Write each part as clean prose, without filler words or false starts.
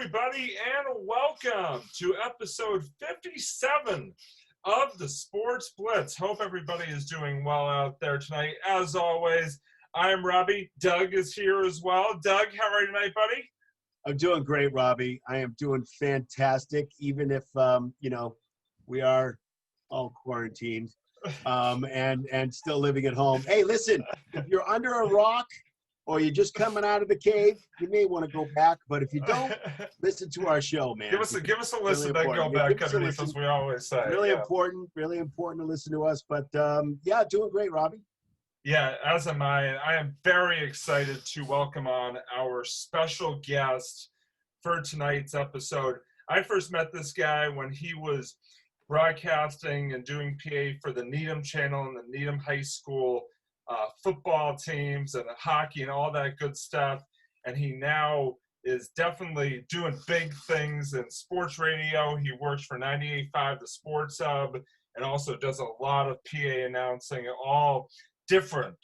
everybody, and welcome to episode 57 of the Sports Blitz. Hope everybody is doing well out there tonight. As always, I'm Robbie. Doug is here as well. Doug, how are you tonight, buddy? I'm doing great, Robbie. I am doing fantastic, even if, we are all quarantined and still living at home. Hey, listen, if you're under a rock or you're just coming out of the cave, you may want to go back. But if you don't, listen to our show, man. Give us a listen, then go back underneath, as we always say. Really important to listen to us. But, doing great, Robbie. Yeah, as am I. I am very excited to welcome on our special guest for tonight's episode. I first met this guy when he was broadcasting and doing PA for the Needham channel and the Needham High School football teams and hockey and all that good stuff. And he now is definitely doing big things in sports radio. He works for 98.5, the Sports Hub, and also does a lot of PA announcing, all different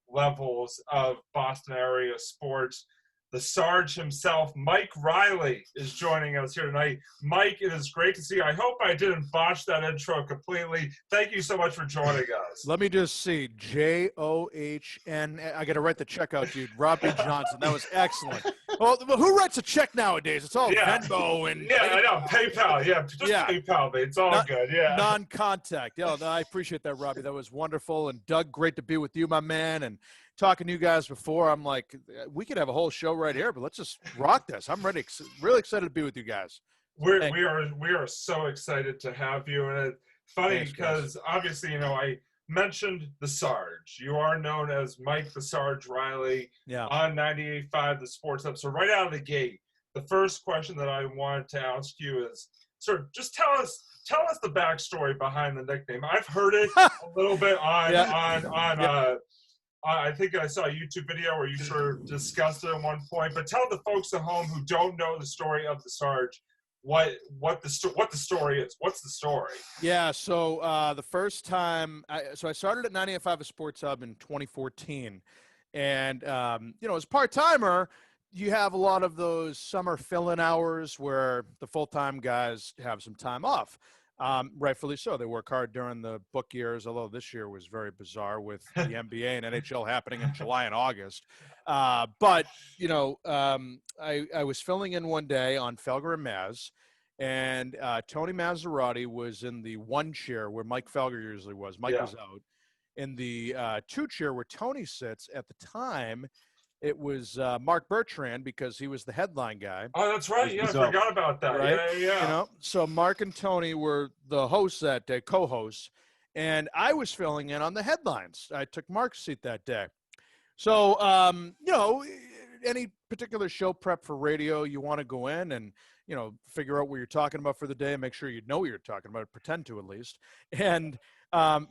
levels of Boston area sports. The Sarge himself, Mike Riley, is joining us here tonight. Mike, it is great to see you. I hope I didn't botch that intro completely. Thank you so much for joining us. Let me just see. John. I got to write the check out, dude. Robbie Johnson. That was excellent. Well, who writes a check nowadays? It's all Venmo and I know. PayPal. Yeah, just PayPal me. It's all good. Yeah. Non-contact. Yeah, no, I appreciate that, Robbie. That was wonderful. And Doug, great to be with you, my man. And talking to you guys before, I'm like, we could have a whole show right here, but let's just rock this. I'm ready. Really excited to be with you guys. We are so excited to have you. And it's funny because obviously, I mentioned the Sarge. You are known as Mike the Sarge Riley on 98.5, the Sports Hub. So right out of the gate, the first question that I wanted to ask you is sort of just tell us the backstory behind the nickname. I've heard it a little bit on I think I saw a YouTube video where you sort of discussed it at one point, but tell the folks at home who don't know the story of the Sarge what the story is. What's the story? Yeah, so the first time, I started at 98.5 Sports Hub in 2014, and as part-timer, you have a lot of those summer fill-in hours where the full-time guys have some time off. Rightfully so. They work hard during the book years, although this year was very bizarre with the NBA and NHL happening in July and August. But I was filling in one day on Felger and Maz, and Tony Maserati was in the one chair where Mike Felger usually was. Mike was out. In the two chair where Tony sits at the time, it was Mark Bertrand because he was the headline guy. Oh, that's right. Yeah, I forgot about that. Right? Yeah. So Mark and Tony were the hosts that day, co-hosts, and I was filling in on the headlines. I took Mark's seat that day. So, any particular show prep for radio, you want to go in and, figure out what you're talking about for the day and make sure you know what you're talking about, pretend to at least. And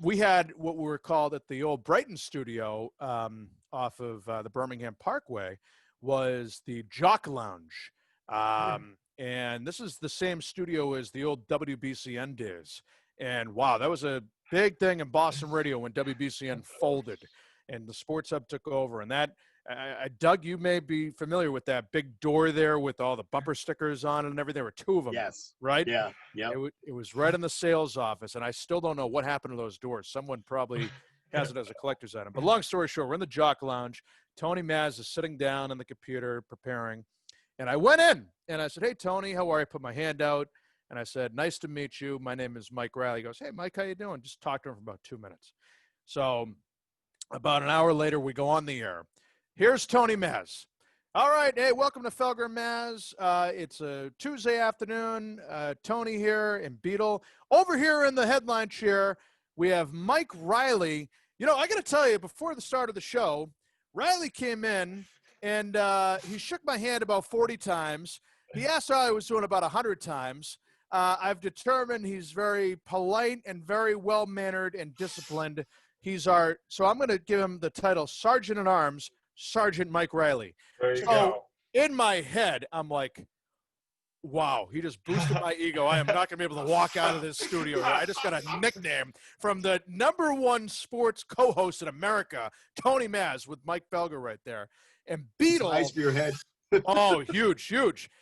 we had what we were called at the old Brighton studio off of the Birmingham Parkway was the Jock Lounge. And this is the same studio as the old WBCN days. And wow, that was a big thing in Boston radio when WBCN folded and the Sports Hub took over. And that, Doug, you may be familiar with that big door there with all the bumper stickers on it and everything. There were two of them. Yes. Right? Yeah. It was right in the sales office, and I still don't know what happened to those doors. Someone probably has it as a collector's item. But long story short, we're in the Jock Lounge. Tony Maz is sitting down on the computer preparing. And I went in, and I said, "Hey, Tony, how are you?" I put my hand out, and I said, "Nice to meet you. My name is Mike Riley." He goes, "Hey, Mike, how you doing?" Just talked to him for about 2 minutes. So about an hour later, we go on the air. Here's Tony Maz. All right, hey, welcome to Felger Maz. It's a Tuesday afternoon. Tony here and Beetle. Over here in the headline chair, we have Mike Riley. I got to tell you, before the start of the show, Riley came in, and he shook my hand about 40 times. He asked how I was doing about 100 times. I've determined he's very polite and very well-mannered and disciplined. So I'm going to give him the title Sergeant at Arms, Sergeant Mike Riley. There you go. In my head, I'm like, wow, he just boosted my ego. I am not going to be able to walk out of this studio here. I just got a nickname from the #1 sports co-host in America, Tony Maz, with Mike Felger right there. And Beetle. It's nice for your head. Oh, huge.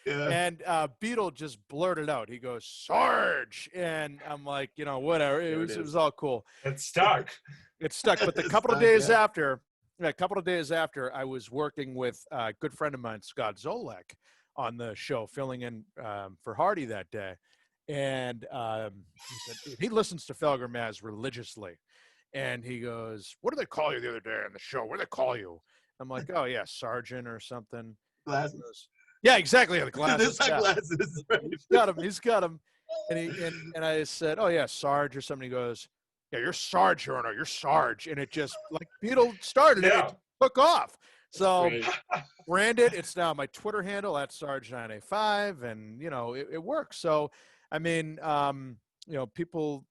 Yeah. And Beetle just blurted out. He goes, Sarge. And I'm like, whatever. It was all cool. It stuck. It stuck. But a couple of days after, I was working with a good friend of mine, Scott Zolak, on the show, filling in for Hardy that day. And he said he listens to Felger Maz religiously. And he goes, what did they call you the other day on the show? What did they call you? I'm like, oh, yeah, Sergeant or something. Glasses. Yeah, exactly. Yeah, the glasses. There's glasses. Right? He's got him. And I said, oh, yeah, Sarge or something. He goes, yeah, you're Sarge, no, you're Sarge. And it just, like Beetle started it took off. So branded, it's now my Twitter handle at Sarge985, and, it works. So, I mean, people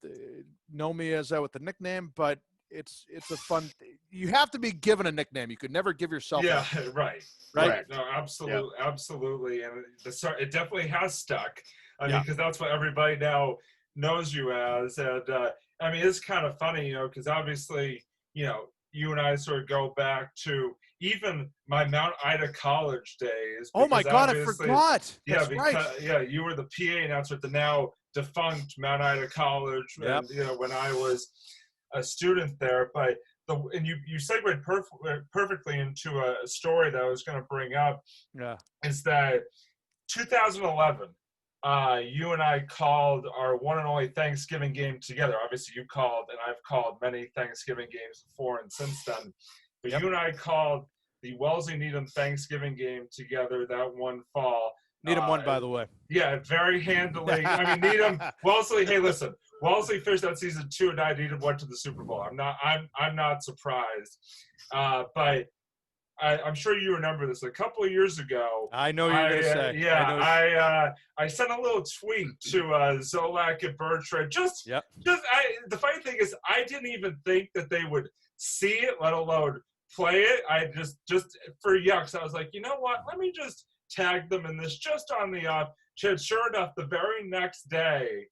know me as that with the nickname, but it's a fun. You have to be given a nickname. You could never give yourself. Yeah, right. Right. No, absolutely, absolutely, and it definitely has stuck. I mean, Yeah. because that's what everybody now knows you as, and I mean, it's kind of funny, because obviously, you and I sort of go back to even my Mount Ida College days. Oh my God, I forgot. Yeah, That's because right. you were the PA announcer at the now defunct Mount Ida College, Yep. and when I was a student there. But you segued perfectly into a story that I was going to bring up. Yeah. Is that 2011? You and I called our one and only Thanksgiving game together. Obviously, you called, and I've called many Thanksgiving games before and since then. But you and I called the Wellesley-Needham Thanksgiving game together that one fall. Needham won, by the way. Yeah, very handily. I mean, Needham, Wellesley. Hey, listen, Wellesley finished that season 2-9. Needham went to the Super Bowl. I'm not surprised. But I'm sure you remember this. A couple of years ago, I know you're going to say. Yeah, I sent a little tweet to Zolak and Bertrand. The funny thing is, I didn't even think that they would see it, let alone play it. I just for yucks, I was like, you know what? Let me just tag them in this just on the off. Sure enough, the very next day,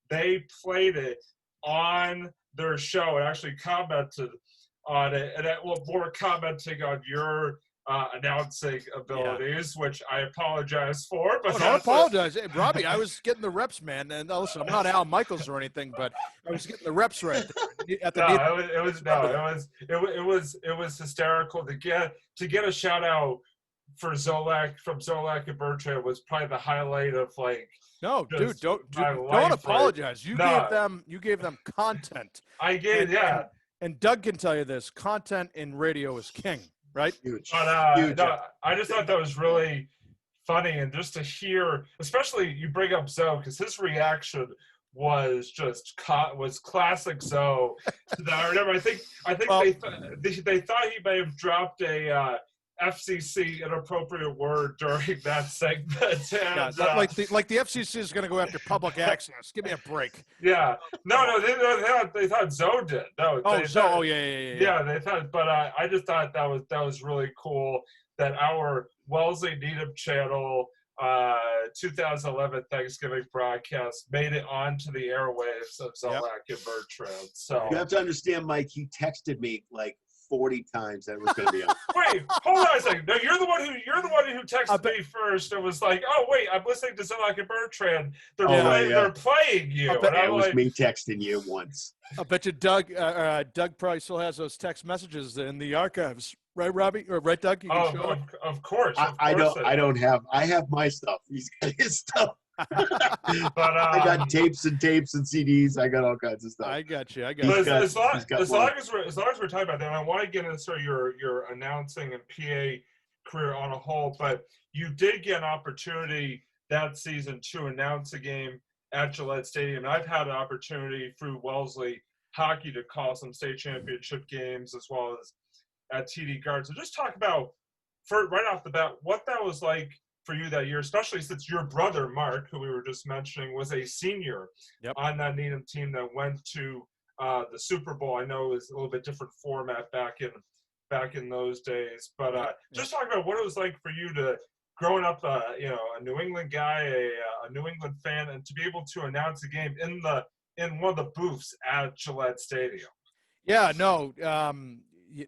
they played it on their show and actually commented on it, and more commenting on your announcing abilities, which I apologize for. But don't apologize, hey, Robbie. I was getting the reps, man. And listen, I'm not Al Michaels or anything, but I was getting the reps right there. It was hysterical to get a shout out for Zolak and Bertrand was probably the highlight of like. No, dude, don't apologize. Right? You gave them content. I gave, And Doug can tell you this: content in radio is king, right? Huge. But Huge. no, I just thought that was really funny, and just to hear, especially you bring up Zoe, because his reaction was classic Zoe. I remember. I think they thought he may have dropped a FCC inappropriate word during that segment. And, like the FCC is going to go after public access. Give me a break. Yeah. No, they thought Zoe did. No. Zoe. Yeah, they thought, but I just thought that was really cool that our Wellesley-Needham channel 2011 Thanksgiving broadcast made it onto the airwaves of Zolak and Bertrand. So you have to understand, Mike. He texted me like 40 times that it was going to be on. Wait, hold on a second. No, you're the one who texted me first. It was like, oh wait, I'm listening to Zolak and Bertrand. They're playing you. It was me texting you once. I bet you Doug probably still has those text messages in the archives, right, Robbie? Or right, Doug? You can show of course. I have my stuff. He's got his stuff. But I got tapes and CDs. I got all kinds of stuff. I got you. As long as we're talking about that, I want to get into sort of your announcing and PA career on a whole. But you did get an opportunity that season to announce a game at Gillette Stadium. And I've had an opportunity through Wellesley hockey to call some state championship games as well as at TD Garden. So just talk about, right off the bat, what that was like for you that year, especially since your brother Mark, who we were just mentioning, was a senior on that Needham team that went to the Super Bowl. I know it was a little bit different format back in those days, but just talk about what it was like for you to growing up, a New England guy, a New England fan, and to be able to announce a game in one of the booths at Gillette Stadium. Yeah, no,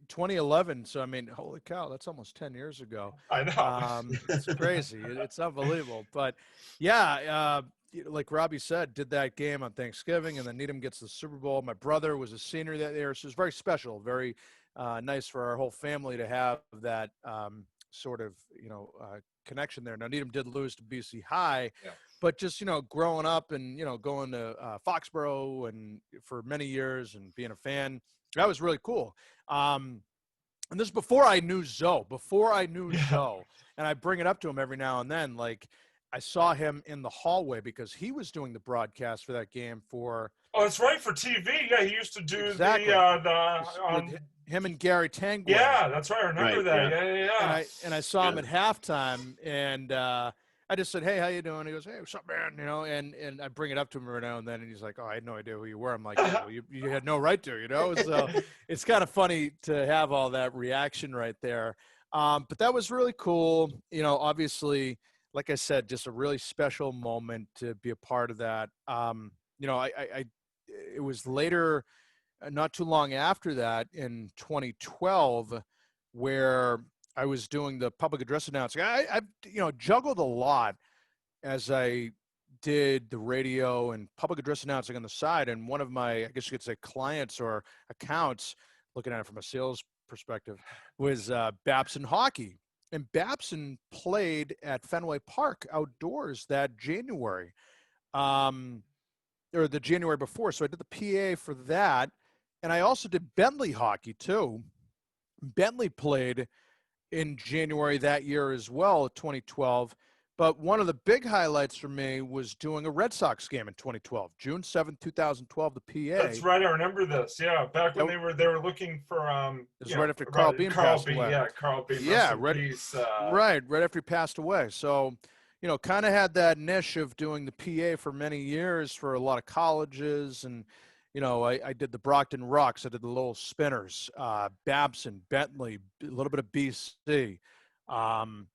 2011. So, I mean, holy cow, that's almost 10 years ago. I know. It's crazy. It's unbelievable. But, yeah, like Robbie said, did that game on Thanksgiving, and then Needham gets the Super Bowl. My brother was a senior that year, so it was very special, very nice for our whole family to have that sort of, connection there. Now, Needham did lose to BC High, Yeah. but just, growing up and, going to Foxborough and for many years and being a fan, that was really cool. And this is before I knew Zoe, and I bring it up to him every now and then. Like, I saw him in the hallway because he was doing the broadcast for that game for. Oh, that's right, for TV. Yeah, he used to do Exactly. the him and Gary Tangway. Yeah, that's right. I remember Right, that. yeah. Yeah. And I saw him at halftime, and I just said, "Hey, how you doing?" He goes, "Hey, what's up, man?" And I bring it up to him every now and then, and he's like, "Oh, I had no idea who you were." I'm like, "Yeah, well, you had no right to, So it's kind of funny to have all that reaction right there. But that was really cool. Obviously, like I said, just a really special moment to be a part of that. It was later, not too long after that, in 2012, where I was doing the public address announcing. I've juggled a lot as I did the radio and public address announcing on the side. And one of my, I guess you could say, clients or accounts, looking at it from a sales perspective, was Babson Hockey. And Babson played at Fenway Park outdoors that January, or the January before. So I did the PA for that. And I also did Bentley Hockey too. Bentley played in January that year as well, 2012. But one of the big highlights for me was doing a Red Sox game in 2012, June 7th, 2012ve, the PA. That's right. I remember this. Yeah, back when they were looking for It was right after Carl Bean passed away. Yeah, Carl Bean. Yeah, right after he passed away. So, kind of had that niche of doing the PA for many years for a lot of colleges, and I did the Brockton Rocks, I did the Lowell Spinners, Babson, Bentley, a little bit of BC, and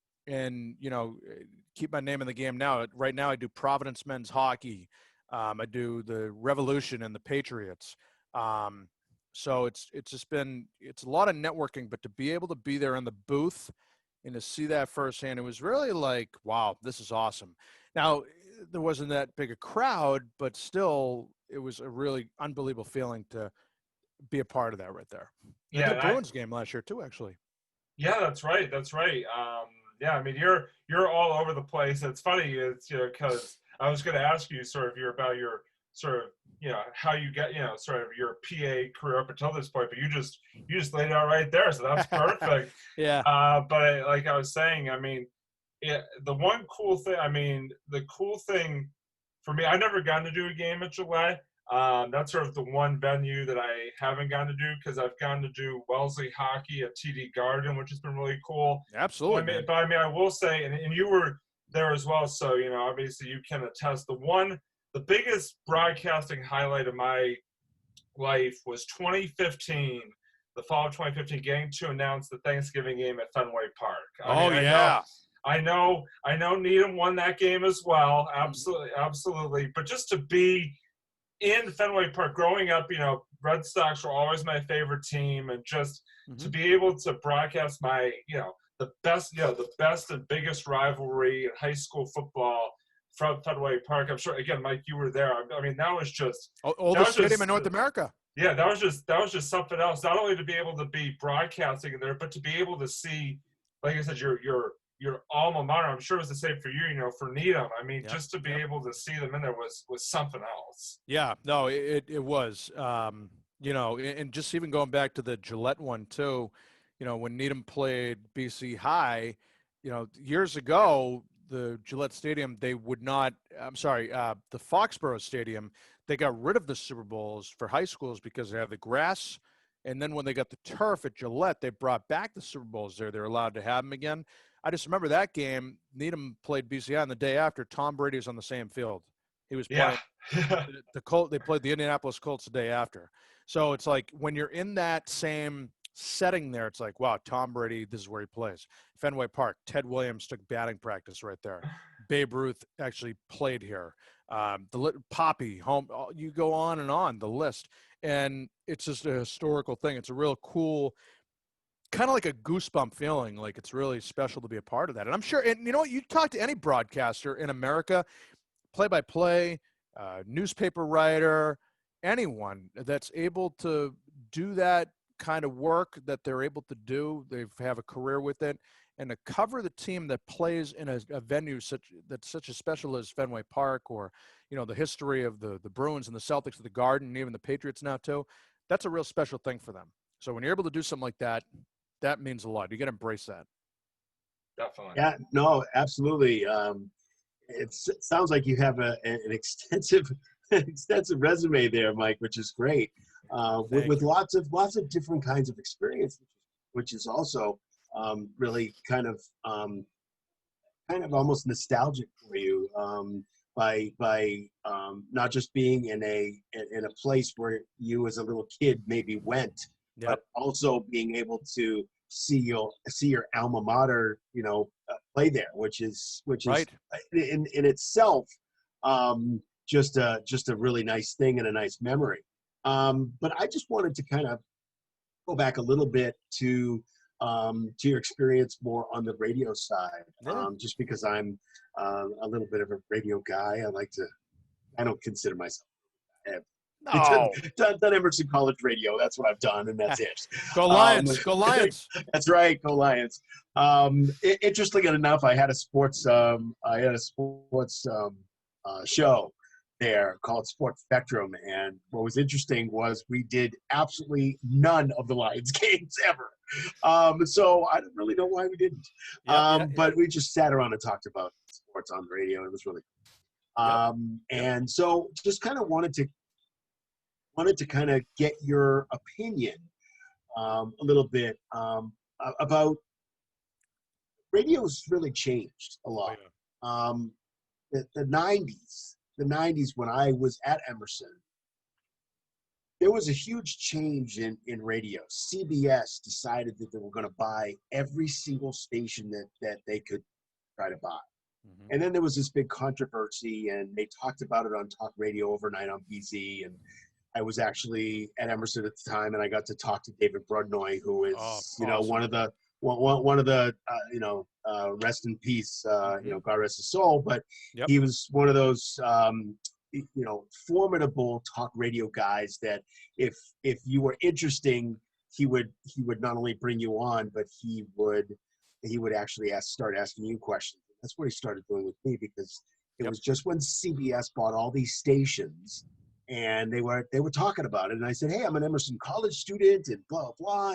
keep my name in the game now. Right now, I do Providence men's hockey. I do the Revolution and the Patriots. So it's a lot of networking, but to be able to be there in the booth and to see that firsthand, it was really like, wow, this is awesome. Now, there wasn't that big a crowd, but still, it was a really unbelievable feeling to be a part of that right there. Yeah, I did a Bruins game last year too, actually. Yeah, that's right. That's right. Yeah, I mean, you're all over the place. It's funny, because I was going to ask you sort of about your sort of how you get sort of your PA career up until this point, but you just laid it out right there, so that's perfect. Yeah. But like I was saying, I mean, the cool thing for me, I've never gotten to do a game at Gillette. That's sort of the one venue that I haven't gotten to do, because I've gotten to do Wellesley hockey at TD Garden, which has been really cool. Absolutely. But I mean, I will say, and you were there as well, so obviously you can attest. The biggest broadcasting highlight of my life was 2015, the fall of 2015, getting to announce the Thanksgiving game at Fenway Park. I know Needham won that game as well. Absolutely. But just to be in Fenway Park, growing up, Red Sox were always my favorite team, and just to be able to broadcast my, the best and biggest rivalry in high school football from Fenway Park. I'm sure, again, Mike, you were there. I mean, that was just oldest stadium in North America. Yeah, that was just something else. Not only to be able to be broadcasting in there, but to be able to see, like I said, your alma mater. I'm sure it was the same for you, for Needham. I mean, just to be able to see them in there was something else. Yeah, no, it was. And just even going back to the Gillette one too, when Needham played BC High, years ago, the Gillette Stadium, the Foxborough Stadium, they got rid of the Super Bowls for high schools because they have the grass. And then when they got the turf at Gillette, they brought back the Super Bowls there. They're allowed to have them again. I just remember that game. Needham played BCI, and the day after, Tom Brady was on the same field. He was playing the Colt. They played the Indianapolis Colts the day after. So it's like when you're in that same setting there, it's like, wow, Tom Brady, this is where he plays. Fenway Park, Ted Williams took batting practice right there. Babe Ruth actually played here. Poppy, home, you go on and on the list. And it's just a historical thing. It's a real cool kind of like a goosebump feeling, like it's really special to be a part of that. And I'm sure, and you know what, you talk to any broadcaster in America, play-by-play, newspaper writer, anyone that's able to do that kind of work that they're able to do, they have a career with it, and to cover the team that plays in a venue that's such as special as Fenway Park, or the history of the Bruins and the Celtics of the Garden, and even the Patriots now too. That's a real special thing for them. So when you're able to do something like that, that means a lot. You got to embrace that. Definitely. Yeah, no, absolutely. It sounds like you have an extensive resume there, Mike, which is great. With lots of different kinds of experience, which is also really kind of almost nostalgic for you, by not just being in a place where you as a little kid maybe went, but also being able to see your alma mater, play there, which is Right. in itself just a really nice thing and a nice memory. But I just wanted to kind of go back a little bit to your experience more on the radio side, just because I'm a little bit of a radio guy. I don't consider myself. No. Done Emerson College Radio. That's what I've done, and that's it. Go Lions. Go Lions. That's right. Go Lions. Interestingly enough, I had a sports show there called Sports Spectrum, and what was interesting was we did absolutely none of the Lions games ever. So I don't really know why we didn't. But we just sat around and talked about sports on the radio. It was really cool. And so just kind of wanted to kind of get your opinion a little bit about radio's really changed a lot. The 90s when I was at Emerson, there was a huge change in radio. CBS decided that they were going to buy every single station that they could try to buy. Mm-hmm. And then there was this big controversy, and they talked about it on talk radio overnight on BZ. And I was actually at Emerson at the time, and I got to talk to David Brudnoy, who is, awesome. one of the rest in peace, God rest his soul. But he was one of those, formidable talk radio guys that if you were interesting, he would not only bring you on, but he would actually start asking you questions. That's what he started doing with me, because it was just when CBS bought all these stations, and they were talking about it. And I said, hey, I'm an Emerson College student, and blah, blah.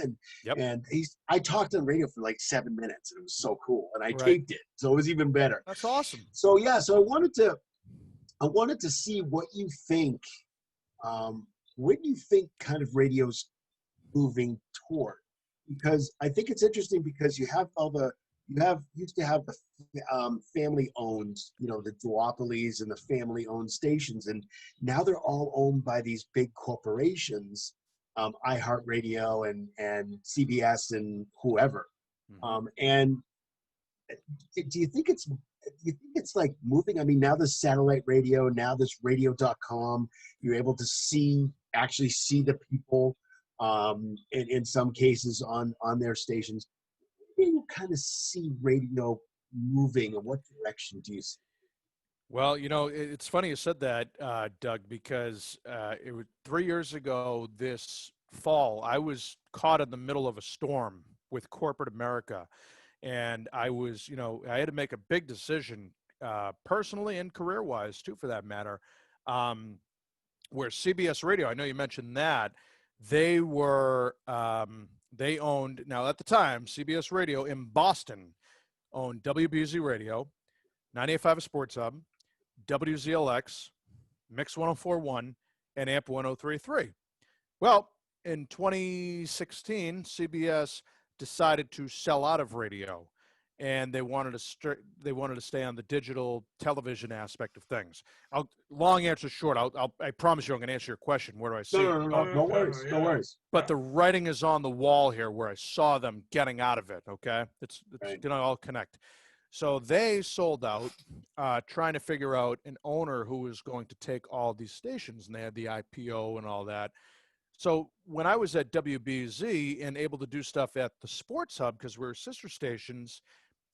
And I talked on radio for like 7 minutes, and it was so cool. And I taped it, so it was even better. That's awesome. So so I wanted to see what you think. What do you think kind of radio's moving toward? Because I think it's interesting, because you used to have the family-owned, the duopolies and the family-owned stations, and now they're all owned by these big corporations, iHeartRadio and CBS and whoever. Mm-hmm. And do you think it's like moving? I mean, now there's satellite radio, now there's radio.com. You're able to actually see the people in some cases on their stations. Where do you kind of see radio moving, and what direction do you see? Well, it's funny you said that, Doug, because it was 3 years ago this fall, I was caught in the middle of a storm with corporate America. And I was, I had to make a big decision, personally and career-wise too, for that matter, where CBS Radio, I know you mentioned that, they owned, now at the time, CBS Radio in Boston owned WBZ Radio, 98.5 Sports Hub, WZLX, Mix 104.1, and AMP 103.3. Well, in 2016, CBS decided to sell out of radio, and they wanted to stay on the digital television aspect of things. Long answer short, I promise you I'm going to answer your question. Where do I see it? No worries. No worries. But the writing is on the wall here, where I saw them getting out of it, okay? It's going to all connect. So they sold out, trying to figure out an owner who was going to take all these stations, and they had the IPO and all that. So when I was at WBZ and able to do stuff at the Sports Hub, because we're sister stations,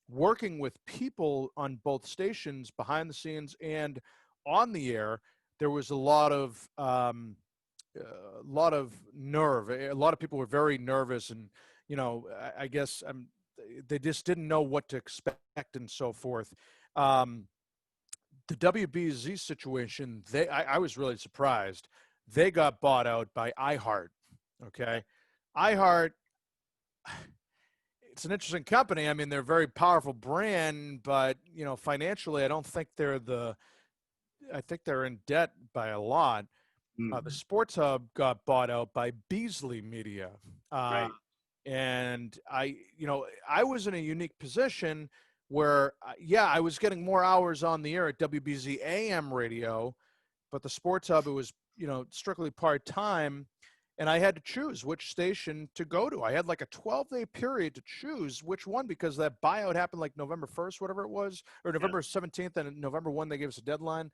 working with people on both stations behind the scenes and on the air, there was a lot of nerve. A lot of people were very nervous, and I guess they just didn't know what to expect and so forth. The WBZ situation, I was really surprised. They got bought out by iHeart. Okay, iHeart. It's an interesting company. I mean, they're a very powerful brand, but financially, I don't think I think they're in debt by a lot. The Sports Hub got bought out by Beasley Media. Right. And I was in a unique position where, I was getting more hours on the air at WBZ AM radio, but the Sports Hub, it was, strictly part-time, and I had to choose which station to go to. I had like a 12-day period to choose which one, because that buyout happened like November 1st, whatever it was, or November 17th, and November 1, they gave us a deadline.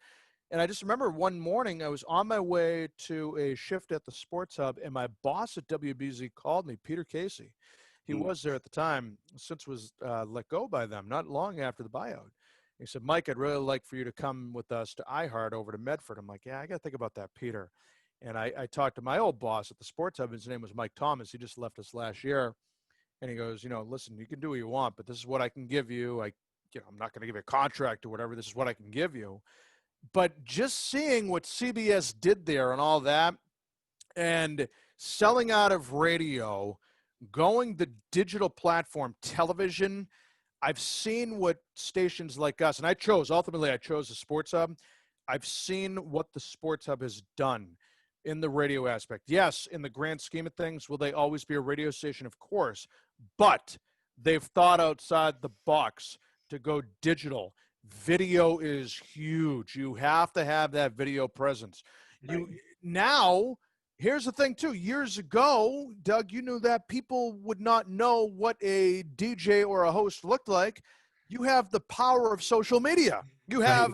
And I just remember one morning I was on my way to a shift at the Sports Hub, and my boss at WBZ called me, Peter Casey. He was there at the time, since was let go by them, not long after the buyout. He said, Mike, I'd really like for you to come with us to iHeart over to Medford. I'm like, yeah, I got to think about that, Peter. And I talked to my old boss at the Sports Hub. His name was Mike Thomas. He just left us last year. And he goes, listen, you can do what you want, but this is what I can give you. I'm not going to give you a contract or whatever. This is what I can give you. But just seeing what CBS did there and all that, and selling out of radio, going the digital platform, television, I've seen what stations like us, and ultimately I chose the Sports Hub. I've seen what the Sports Hub has done in the radio aspect. Yes, in the grand scheme of things, will they always be a radio station? Of course. But they've thought outside the box to go digital. Video is huge. You have to have that video presence. Now, here's the thing too. Years ago, Doug, you knew that people would not know what a DJ or a host looked like. You have the power of social media. You have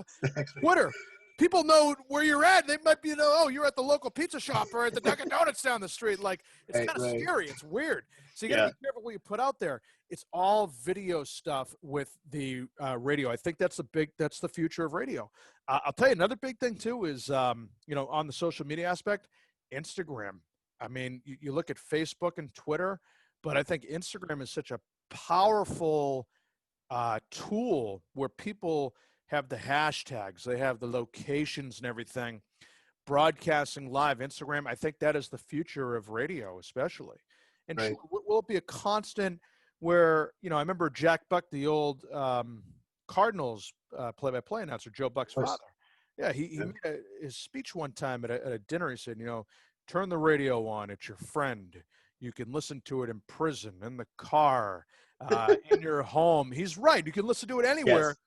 Twitter. People know where you're at. They might be, you're at the local pizza shop or at the Dunkin' Donuts down the street. Like, it's kind of scary. It's weird. So you got to be careful what you put out there. It's all video stuff with the radio. I think that's the future of radio. I'll tell you another big thing too is, on the social media aspect, Instagram. I mean, you look at Facebook and Twitter, but I think Instagram is such a powerful tool where people have the hashtags, they have the locations and everything, broadcasting live. Instagram, I think that is the future of radio, especially. And sure, will it be a constant where, I remember Jack Buck, the old Cardinals play-by-play announcer, Joe Buck's father. Yeah, he made his speech one time at a dinner. He said, turn the radio on. It's your friend. You can listen to it in prison, in the car, in your home. He's right. You can listen to it anywhere. Yes.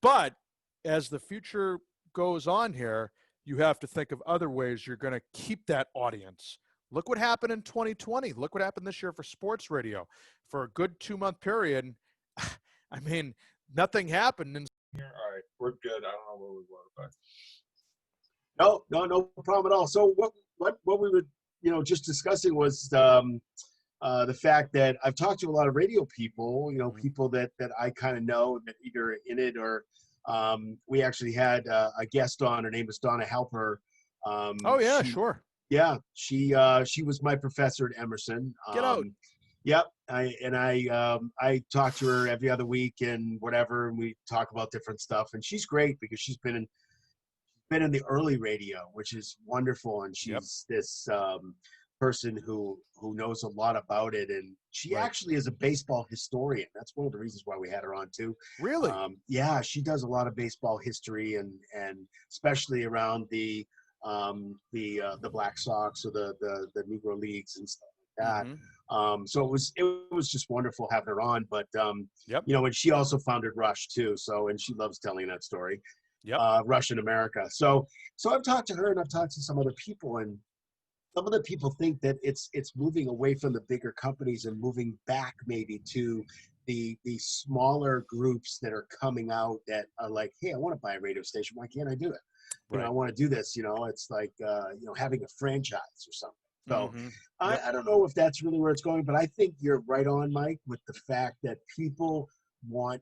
But as the future goes on here, you have to think of other ways you're going to keep that audience. Look what happened in 2020. Look what happened this year for sports radio. For a good 2-month period, I mean, nothing happened. And all right, we're good. I don't know where we were, but no problem at all. So what we were just discussing was the fact that I've talked to a lot of radio people, people that I kind of know that either in it or we actually had a guest on. Her name was Donna Halper. Sure. Yeah, she was my professor at Emerson. Get out. Yep. I talk to her every other week and whatever, and we talk about different stuff. And she's great because she's been in the early radio, which is wonderful. And she's this person who knows a lot about it. And she actually is a baseball historian. That's one of the reasons why we had her on too. Really? Yeah, she does a lot of baseball history and especially around the Black Sox or the Negro Leagues and stuff like that. Mm-hmm. So it was just wonderful having her on. But and she also founded Rush too. So and she loves telling that story. Rush in America. So I've talked to her and I've talked to some other people, and some of the people think that it's moving away from the bigger companies and moving back maybe to the smaller groups that are coming out that are like, hey, I want to buy a radio station. Why can't I do it? I want to do this. It's like having a franchise or something. So Mhm. I don't know if that's really where it's going, but I think you're right on, Mike, with the fact that people want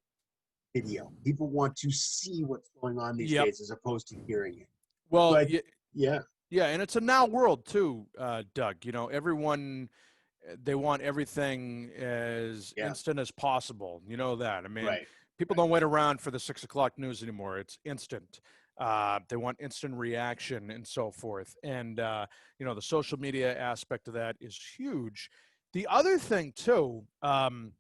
video. People want to see what's going on these Yep. days as opposed to hearing it. Well, But yeah, yeah, and it's a now world too, Doug. Everyone they want everything as Yeah. instant as possible. You know that. I mean, right. people don't wait around for the 6 o'clock news anymore. It's instant. They want instant reaction and so forth. And the social media aspect of that is huge. The other thing too, and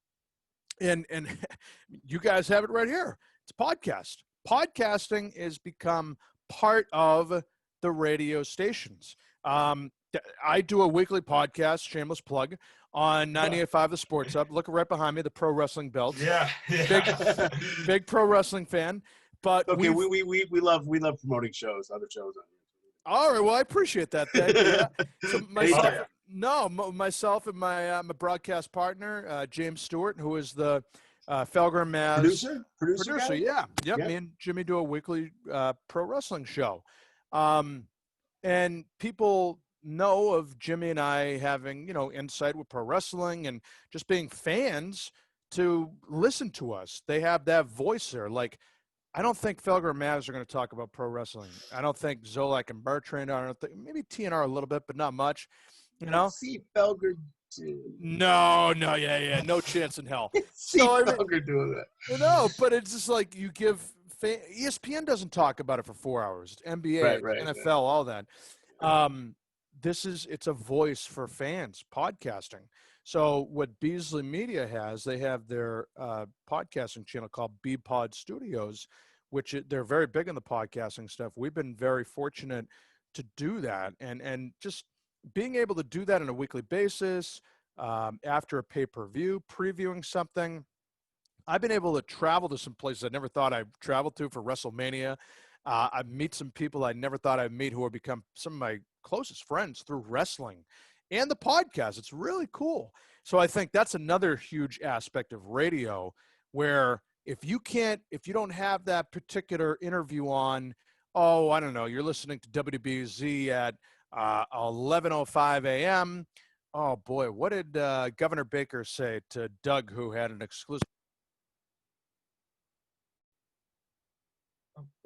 you guys have it right here. It's podcast. Podcasting has become part of the radio stations. I do a weekly podcast, shameless plug, on 98.5 The Sports Hub. Look right behind me, the pro wrestling belts. Yeah. Big pro wrestling fan. But Okay, we love promoting shows, other shows on here. All right, well, I appreciate that. Thank you. Yeah. So myself and my broadcast partner, James Stewart, who is the Felger Maz Producer guy? Yeah. Yep. Yeah. Me and Jimmy do a weekly pro wrestling show. And people know of Jimmy and I having, insight with pro wrestling and just being fans to listen to us. They have that voice there. Like, I don't think Felger and Mavs are going to talk about pro wrestling. I don't think Zolak and Bertrand are. I don't think, maybe TNR a little bit, but not much. See Felger. No, yeah, no chance in hell. See Felger doing that. No, but it's just like you give ESPN doesn't talk about it for 4 hours. It's NBA, Right, NFL, all that. It's a voice for fans, podcasting. So what Beasley Media has, they have their podcasting channel called B-Pod Studios, which they're very big in the podcasting stuff. We've been very fortunate to do that, and just being able to do that on a weekly basis, after a pay-per-view, previewing something. I've been able to travel to some places I never thought I'd travel to for WrestleMania. I meet some people I never thought I'd meet who have become some of my closest friends through wrestling and the podcast. It's really cool. So I think that's another huge aspect of radio where if you don't have that particular interview on, I don't know, you're listening to WBZ at 11:05 a.m. Oh boy, what did Governor Baker say to Doug, who had an exclusive?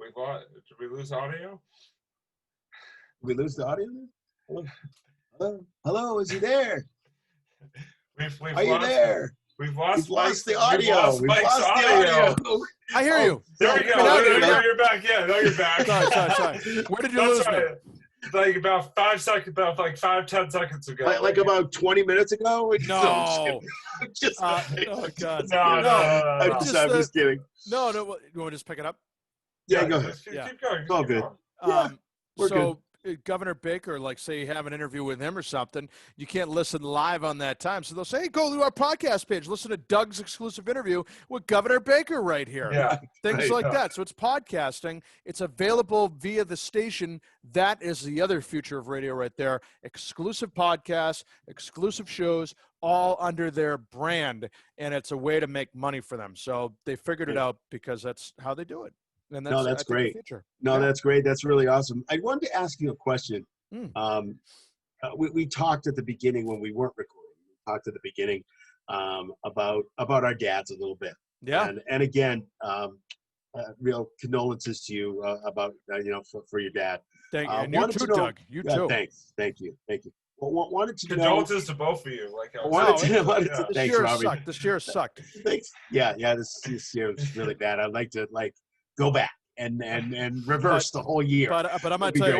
Did we lose audio? Did we lose the audio? Hello, is he there? Are you there? We've lost the audio. We've lost the audio. I hear you. There we go. You're back. Yeah, now you're back. Sorry. Where did you lose me? Like about 5 seconds, about like 5-10 seconds ago. Like about 20 minutes ago? No. Oh God. No. I'm just kidding. No. You want to just pick it up? Yeah, go ahead. Keep going. It's all good. We're good. Governor Baker, like, say you have an interview with him or something, you can't listen live on that time. So they'll say, hey, go to our podcast page, listen to Doug's exclusive interview with Governor Baker right here. Yeah. Things like that. So it's podcasting. It's available via the station. That is the other future of radio right there. Exclusive podcasts, exclusive shows, all under their brand. And it's a way to make money for them. So they figured it out because that's how they do it. And that's great. Yeah. That's great. That's really awesome. I wanted to ask you a question. We talked at the beginning when we weren't recording. We talked at the beginning about our dads a little bit. Yeah. And again, real condolences to you about for your dad. Thank you. And you too, Doug. You too. Thanks. Thank you. Well, wanted to condolences to both of you. Thanks, Robbie. This year sucked. Thanks. Yeah. This year was really bad. I'd like to go back and reverse the whole year. But I'm gonna tell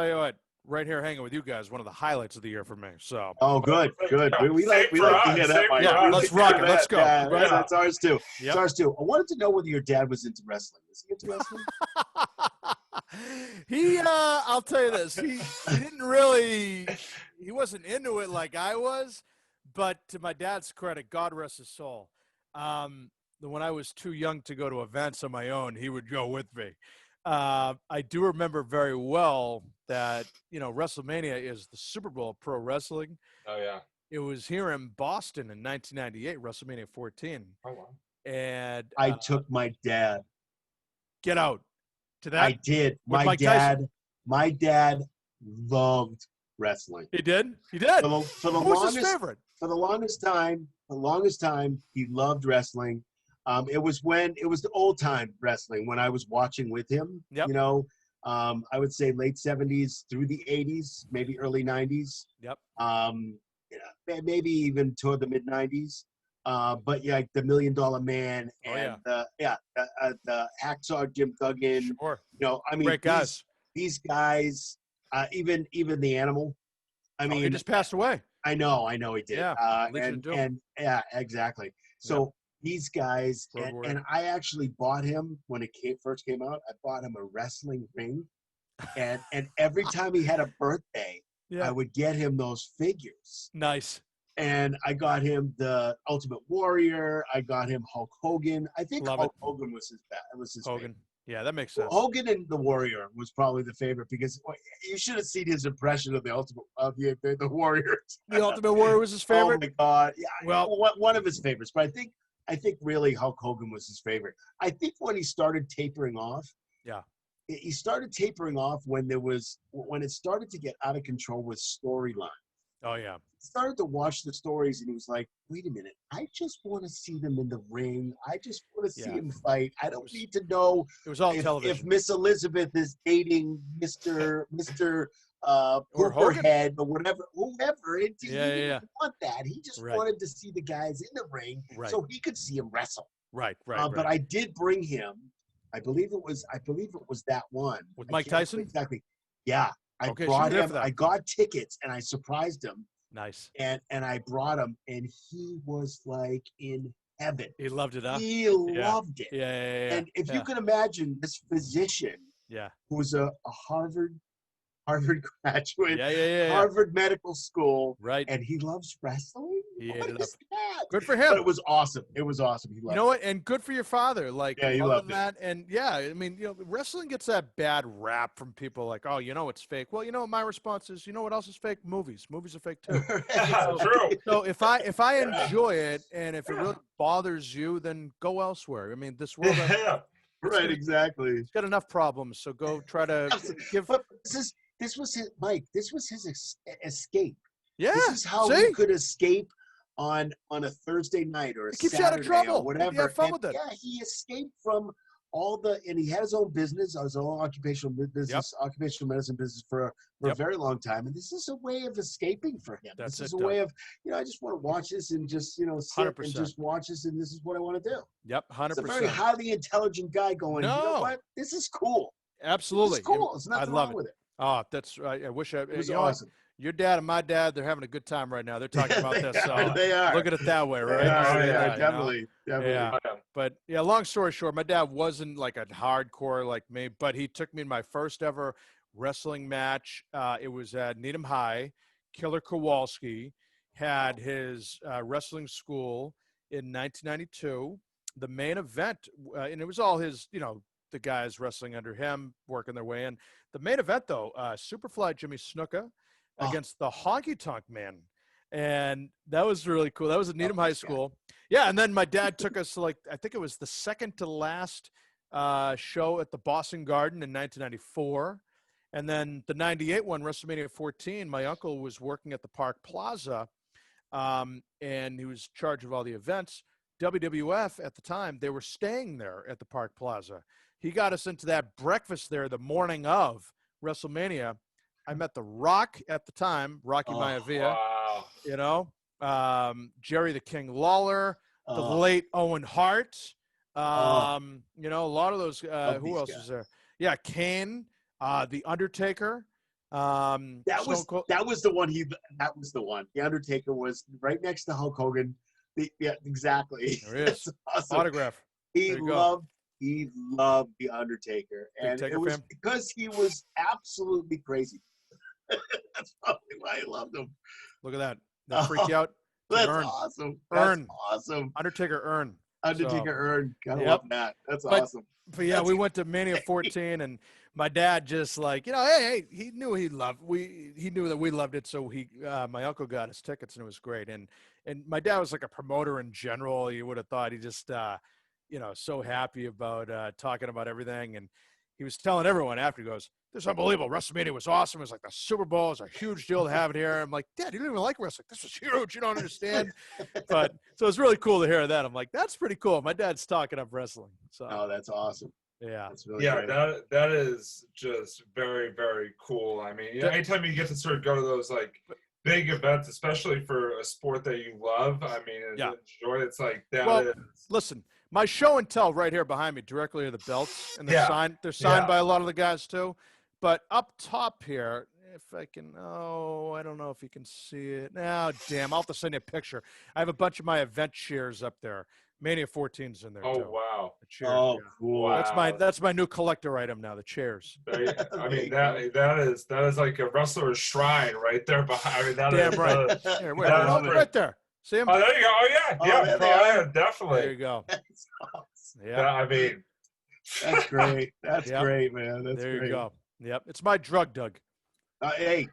you what. Right here, hanging with you guys, one of the highlights of the year for me. So. Oh, good. We like to hear that. Yeah, let's rock it. Let's go. Yeah, right. It's ours too. Yep. It's ours too. I wanted to know whether your dad was into wrestling. Is he into wrestling? I'll tell you this. He didn't really. He wasn't into it like I was, but to my dad's credit, God rest his soul. When I was too young to go to events on my own, he would go with me. I do remember very well that, WrestleMania is the Super Bowl of pro wrestling. Oh, yeah. It was here in Boston in 1998, WrestleMania 14. Oh, wow. And I took my dad. Get out to that. I did. My dad loved wrestling. He did. For the Who was his favorite? For the longest time, he loved wrestling. It was the old time wrestling when I was watching with him. Yep. You know, I would say late 70s through the 80s, maybe early 90s. Yep. Maybe even toward the mid 90s. But yeah, like the $1 Million Man and the Hacksaw Jim Duggan. Sure. You know, I mean, Great guys. These guys, even the Animal. I mean, he just passed away. I know he did. Yeah, and yeah, exactly. So these guys, and I actually bought him when it first came out. I bought him a wrestling ring, and every time he had a birthday, I would get him those figures. Nice. And I got him the Ultimate Warrior. I got him Hulk Hogan. I think Hulk Hogan was his Hogan. favorite. Yeah, that makes sense. Hogan and the Warrior was probably the favorite because you should have seen his impression of the Warriors. The Ultimate Warrior was his favorite. Oh my God! Yeah, well, one of his favorites, but I think really Hulk Hogan was his favorite. I think when he started tapering off. Yeah. He started tapering off when it started to get out of control with storyline. Oh yeah. He started to watch the stories and he was like, wait a minute, I just want to see them in the ring. I just want to see him fight. I don't need to know it was all television. If Miss Elizabeth is dating Mr. Pooperhead or whoever. He didn't want that. He just wanted to see the guys in the ring so he could see him wrestle. Right. But I did bring him. I believe it was that one. With Mike Tyson? Exactly. Yeah. I brought him. I got tickets and I surprised him. Nice. And I brought him and he was like in heaven. He loved it, huh? He loved it. Yeah. And if you can imagine this physician who's a Harvard graduate, Harvard Medical School, right? And he loves wrestling. He what ate is that? Good for him. But it was awesome. He loved it. You know what? And good for your father. Like, he loved that. And I mean, wrestling gets that bad rap from people like, oh, it's fake. Well, my response is, what else is fake? Movies. Movies are fake too. True. So if I enjoy it and if it really bothers you, then go elsewhere. I mean, this world. Right. Exactly. It's got enough problems. So go try to give. But this was his Mike. This was his escape. Yeah. This is how he could escape on a Thursday night or a keeps Saturday you out of trouble. Or whatever. You have fun with it. Yeah, he escaped from and he had his own business, his own occupational business, occupational medicine business for a very long time. And this is a way of escaping for him. This is a way of, I just want to watch this and just, sit 100%. And just watch this and this is what I want to do. Yep, 100%. It's a very highly intelligent guy going, you know what? This is cool. Absolutely. It's cool. It's nothing wrong with it. Oh, that's right. I wish it was awesome. Your dad and my dad, they're having a good time right now. They're talking about this. So they are. Look at it that way, right? Yeah, definitely. Yeah. But long story short, my dad wasn't like a hardcore like me, but he took me in my first ever wrestling match. It was at Needham High. Killer Kowalski had his wrestling school in 1992. The main event, and it was all his, the guys wrestling under him, working their way in. The main event, though, Superfly Jimmy Snuka against the Honky Tonk Man. And that was really cool. That was at Needham High School. Yeah, and then my dad took us to I think it was the second to last show at the Boston Garden in 1994. And then the 98 one, WrestleMania 14, my uncle was working at the Park Plaza, and he was in charge of all the events. WWF at the time, they were staying there at the Park Plaza. He got us into that breakfast there the morning of WrestleMania. I met The Rock at the time, Rocky Maivia, Jerry the King Lawler, the late Owen Hart, a lot of those. Who else is there? Yeah, Kane, The Undertaker. That was the one. That was the one. The Undertaker was right next to Hulk Hogan. Yeah, exactly. There he is. Awesome. Autograph. He loved The Undertaker. And it was because he was absolutely crazy. That's probably why I loved him. Look at that. That freak out. That's awesome. That's awesome. Undertaker Earn. Earn. Gotta love that. That's awesome. But yeah, we went to Mania 14 and my dad just hey, he knew he knew that we loved it. So my uncle got us tickets and it was great. And my dad was like a promoter in general. You would have thought he just, so happy about talking about everything. And he was telling everyone after, he goes, "This is unbelievable. WrestleMania was awesome. It was like the Super Bowl. It's a huge deal to have it here." I'm like, "Dad, you don't even like wrestling. This was huge. You don't understand." But so it's really cool to hear that. I'm like, "That's pretty cool." My dad's talking up wrestling. So Oh, that's awesome. yeah. That's really Yeah, great. that is just very, very cool. I mean, anytime you get to sort of go to those like big events, especially for a sport that you love, I mean, and enjoy, it's like that Well, is. listen, my show and tell right here behind me, directly are the belts, and they're signed by a lot of the guys too. But up top here, if I can, I don't know if you can see it. Oh, damn, I'll have to send you a picture. I have a bunch of my event chairs up there. Mania 14's in there too. Oh wow! The chairs, Oh, cool. Wow. That's my new collector item now. The chairs. I mean that is like a wrestler's shrine right there behind. I mean, that Damn is, right. Here, wait, right there. See him? Oh, there you go. Oh yeah, there they definitely. There you go. That's awesome. Yeah. I mean, That's great. That's Yep. great, man. That's There great. you go. Yep. It's my drug, Doug. Hey,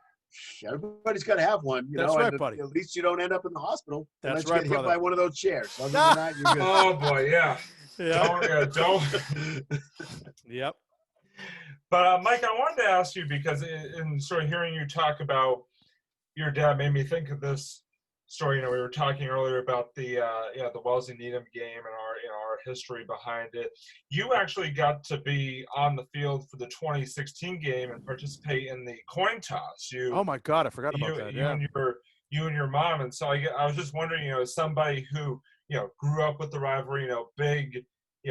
everybody's got to have one. You That's know, right, and buddy. At least you don't end up in the hospital. That's unless you right, get hit brother. by one of those chairs. Other than that, you're good. oh boy, yeah. Yeah. Don't. Yep. But Mike, I wanted to ask you because in sort of hearing you talk about your dad made me think of this story. You know, we were talking earlier about the the Wellesley-Needham game and our history behind it. You actually got to be on the field for the 2016 game and participate in the coin toss. Oh my God, I forgot about that. Yeah. You and your mom. And so I was just wondering, as somebody who grew up with the rivalry, big,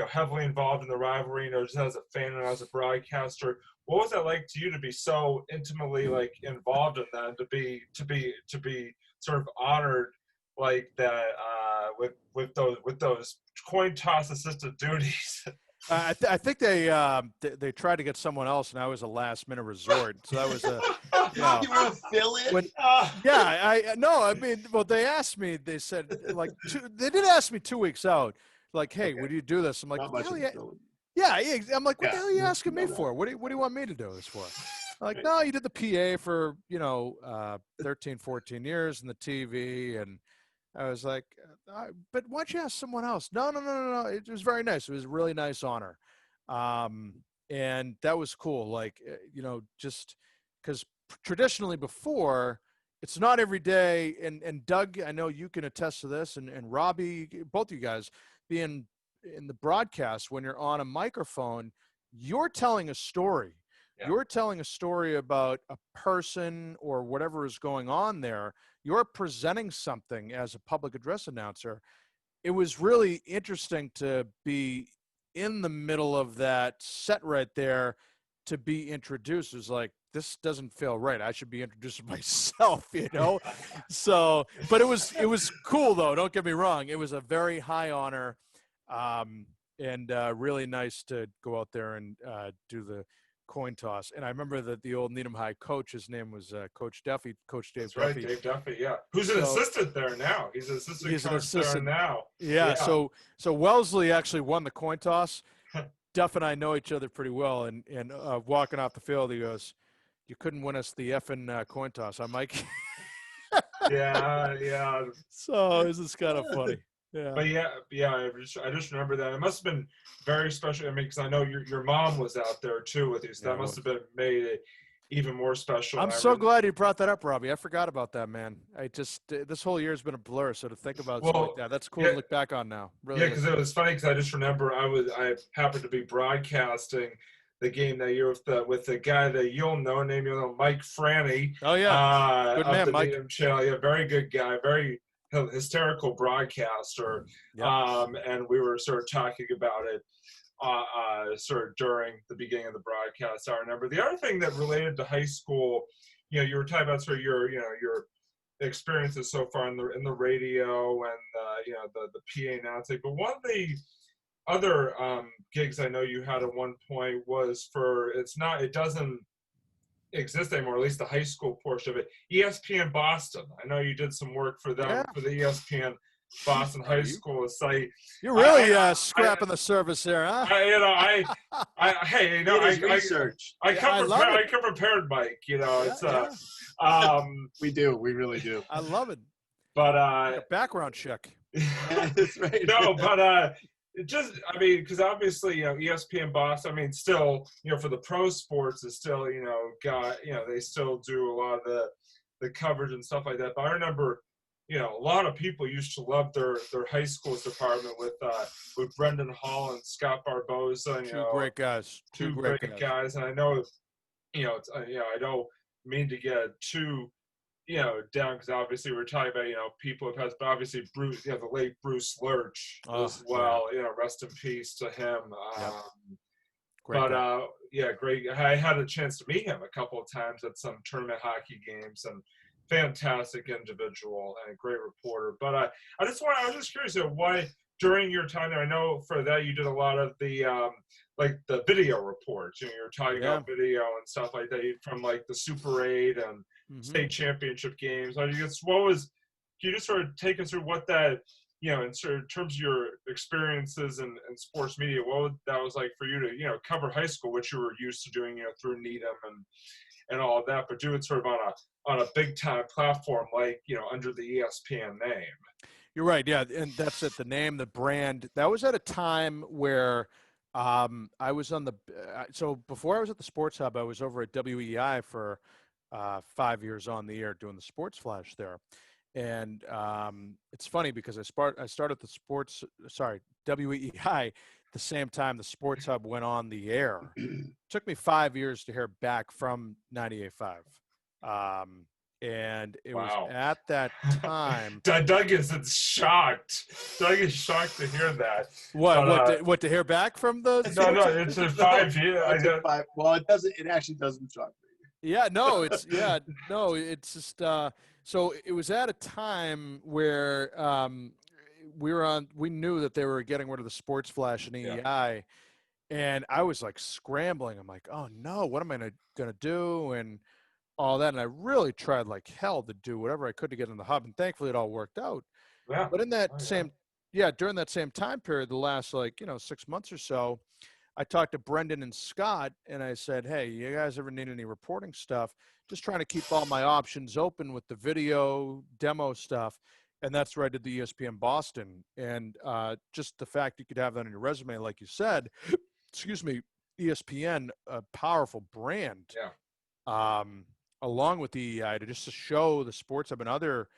heavily involved in the rivalry, just as a fan and as a broadcaster, what was that like to you to be so intimately like involved in that, and to be sort of honored like that with those coin toss assisted duties? I think they tried to get someone else, and I was a last minute resort. So that was a You were a fill-in? I mean, well, they asked me. They said they did ask me 2 weeks out. Like, hey, would you do this? I'm like, Not what much the of hell a fill-in. yeah. I'm like, what the hell are you asking me No. for? What do you want me to do this for? Like, no, you did the PA for 13, 14 years in the TV, and I was like, but why don't you ask someone else? No. It was very nice. It was a really nice honor. And that was cool. Like, just because traditionally before, it's not every day. And Doug, I know you can attest to this, and Robbie, both you guys, being in the broadcast, when you're on a microphone, you're telling a story. Yeah. You're telling a story about a person or whatever is going on there. You're presenting something as a public address announcer. It was really interesting to be in the middle of that set right there, to be introduced. It was like, this doesn't feel right. I should be introducing myself, So, but it was cool though. Don't get me wrong. It was a very high honor, and really nice to go out there and do the coin toss. And I remember that the old Needham High coach, his name was Coach Duffy, Coach Dave Duffy. Right, Dave Duffy, yeah. Who's an assistant there now? He's an assistant coach there now. Yeah. So Wellesley actually won the coin toss. Duff and I know each other pretty well, and walking off the field, he goes, "You couldn't win us the effing coin toss." I'm like, yeah. So this is kind of funny. Yeah. But I just remember that. It must have been very special. I mean, because I know your mom was out there too with you, so that must have been made it even more special. I'm so glad you brought that up, Robbie. I forgot about that, man. I just this whole year has been a blur. So to think about something like that, that's cool to look back on now. Really. Yeah, because it was funny because I just remember I happened to be broadcasting the game that year with the guy that you'll know, Mike Franny. Oh yeah, good man, Mike. Channel. Yeah, very good guy, very hysterical broadcaster. And we were sort of talking about it sort of during the beginning of the broadcast. I remember the other thing that related to high school, you were talking about sort of your experiences so far in the radio and the PA announcing. But one of the other gigs I know you had at one point was it doesn't exist anymore, at least the high school portion of it, ESPN Boston. I know you did some work for them for the ESPN Boston High School site. You're really scrapping the service there, huh? Research. I come prepared, Mike. We do. We really do. I love it. But a background check. That's right. No, but it just, I mean, because obviously, ESPN Boston, I mean, still, for the pro sports is still, they still do a lot of the coverage and stuff like that. But I remember, a lot of people used to love their high schools department with Brendan Hall and Scott Barboza. Two great guys. Two great guys. And I know, I don't mean to get too, down, because obviously we're talking about, people have passed, but obviously Bruce, the late Bruce Lurch as well, rest in peace to him. Great great. I had a chance to meet him a couple of times at some tournament hockey games, and fantastic individual and a great reporter. But I was just curious, why during your time there, I know for that you did a lot of the like the video reports. You're talking about video and stuff like that from like the Super 8 and state championship games. I guess can you just sort of take us through what that, in sort of terms of your experiences in sports media, what that was like for you to, cover high school, which you were used to doing, through Needham and all of that, but do it sort of on a big time platform, like, under the ESPN name. You're right. Yeah. And that's it. The name, the brand, that was at a time where I was on so before I was at the Sports Hub, I was over at WEI for 5 years on the air doing the Sports Flash there. And it's funny because I started WEI the same time the Sports Hub went on the air. It took me 5 years to hear back from 98.5. And it was at that time. Doug is shocked. Doug is shocked to hear that. What to hear back from the? No, it's a 5 year. Well, it doesn't. It actually doesn't shock me. Yeah, no, it's just. So it was at a time where we knew that they were getting rid of the Sports Flash and EEI, and I was like scrambling. I'm like, oh no, what am I gonna do? And all that, and I really tried like hell to do whatever I could to get in the hub, and thankfully it all worked out. Yeah. But in that during that same time period, the last 6 months or so, I talked to Brendan and Scott, and I said, hey, you guys ever need any reporting stuff? Just trying to keep all my options open with the video demo stuff. And that's where I did the ESPN Boston. And just the fact you could have that on your resume, like you said, ESPN, a powerful brand. Yeah. Along with the EI, to show the Sports Hub and other,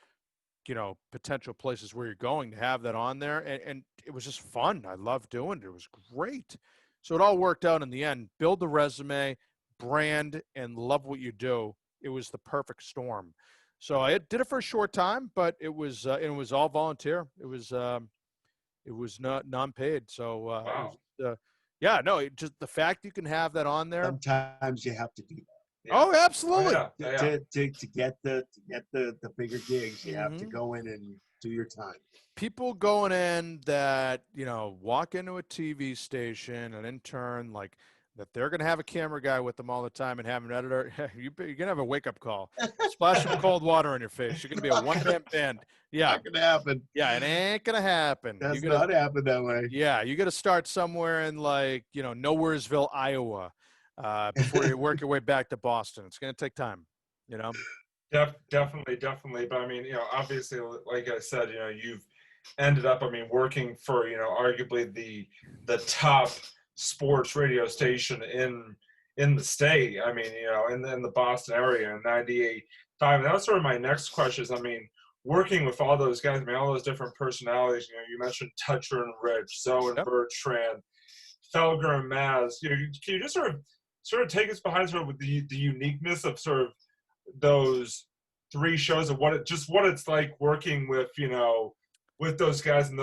potential places where you're going, to have that on there. And it was just fun. I loved doing it. It was great. So it all worked out in the end. Build the resume, brand, and love what you do. It was the perfect storm. So I did it for a short time, but it was all volunteer. It was not non-paid. So just the fact you can have that on there. Sometimes you have to do that. Yeah. Oh, absolutely. To get the bigger gigs, you have to go in and do your time. People going in that, walk into a TV station, an intern, like that they're going to have a camera guy with them all the time and have an editor. You're going to have a wake-up call. Splash some cold water on your face. You're going to be a one-man band. Yeah. Not going to happen. Yeah, it ain't going to happen. That's not happen that way. Yeah, you got to start somewhere in Nowheresville, Iowa. Before you work your way back to Boston. It's going to take time, Definitely. But I mean, obviously, like I said, you've ended up, working for, arguably the top sports radio station in the state. I mean, in the Boston area in 98.5. And that's sort of my next question is, working with all those guys, all those different personalities, you mentioned Toucher and Rich, Zoe and Bertrand, Felger and Maz. Can you just sort of take us behind sort of the uniqueness of sort of those three shows and what it's like working with, with those guys and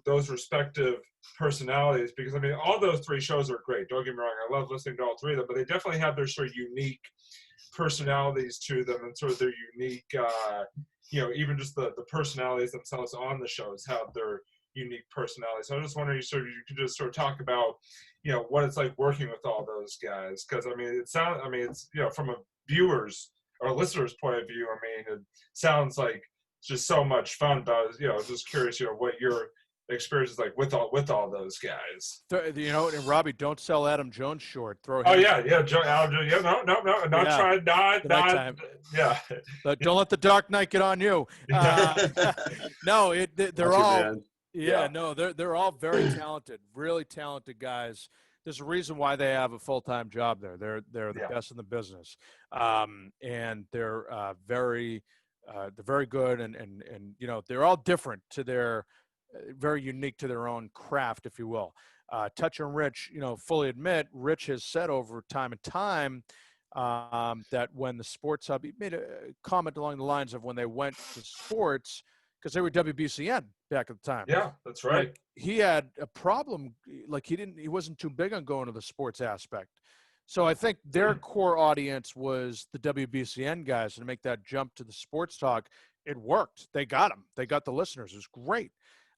those respective personalities, because all those three shows are great. Don't get me wrong, I love listening to all three of them, but they definitely have their sort of unique personalities to them and sort of their unique, even just the personalities themselves on the shows have their unique personalities. So I was just wondering, you could just sort of talk about, what it's like working with all those guys, because it's from a viewer's or listener's point of view, it sounds like just so much fun. But I was just curious, what your experience is like with all those guys. And Robbie, don't sell Adam Jones short. Throw him. Oh yeah, Adam, yeah. But don't let the Dark Knight get on you. No, they're all. Man. Yeah, Yeah. no, they're all very talented, really talented guys. There's a reason why they have a full-time job there. They're the Yeah. best in the business, and they're very good, and they're all different to their very unique to their own craft, if you will. Touch on Rich, fully admit, Rich has said over time and time that when the Sports Hub, he made a comment along the lines of when they went to sports, because they were WBCN back at the time. Yeah, that's right. Like he had a problem, like he wasn't too big on going to the sports aspect. So I think their core audience was the WBCN guys, and to make that jump to the sports talk, it worked. They got them. They got the listeners. It was great.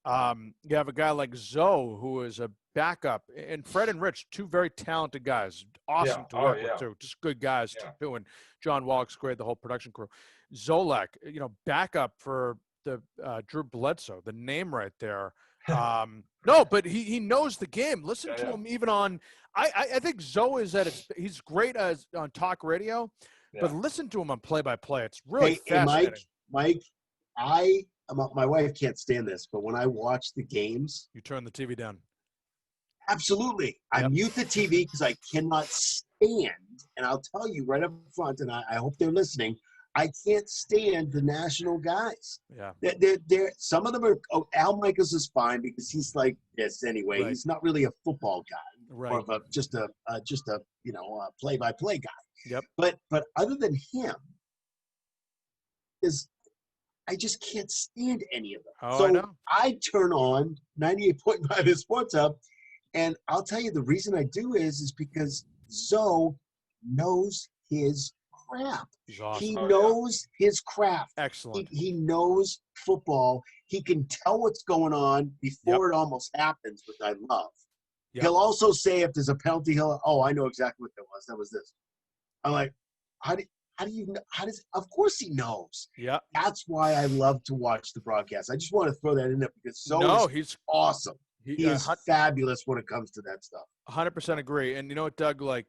You have a guy like Zoe, who is a backup, and Fred and Rich, two very talented guys, awesome to work with too, just good guys too. And John Wallach's great, the whole production crew. Zolak, backup for the Drew Bledsoe, the name right there. No, but he knows the game. Listen to him even on. I think Zoe is he's great as on talk radio, but listen to him on play-by-play. It's really fascinating. Mike, my wife can't stand this, but when I watch the games, you turn the TV down. Absolutely, I mute the TV because I cannot stand. And I'll tell you right up front, and I hope they're listening. I can't stand the national guys. Yeah, they're some of them are. Oh, Al Michaels is fine because he's like this anyway. Right. He's not really a football guy, right? Or just a play-by-play guy. Yep. But other than him, I just can't stand any of them. Oh, so I know. I turn on 98.5 in Sports Hub, and I'll tell you the reason I do is because Zoe knows his crap. He's awesome. He knows his craft. Excellent. He knows football. He can tell what's going on before it almost happens, which I love. Yep. He'll also say if there's a penalty, I know exactly what that was. That was this. I'm like, how do you know? Of course he knows. Yeah. That's why I love to watch the broadcast. I just want to throw that in there because he's awesome. He is fabulous when it comes to that stuff. 100% agree. And you know what, Doug, like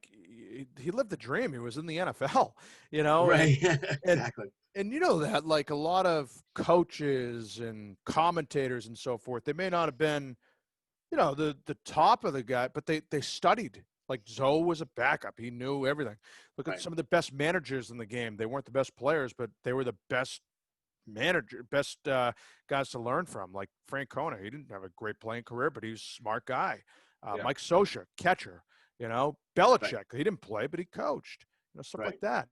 he lived the dream. He was in the NFL, Right. Exactly. And you know that like a lot of coaches and commentators and so forth, they may not have been, the top of the guy, but they studied. Like Zoe was a backup. He knew everything. Look at some of the best managers in the game. They weren't the best players, but they were the best guys to learn from. Like Frank Kona, he didn't have a great playing career, but he was a smart guy. Mike Scioscia, catcher. Belichick, he didn't play, but he coached. Stuff like that.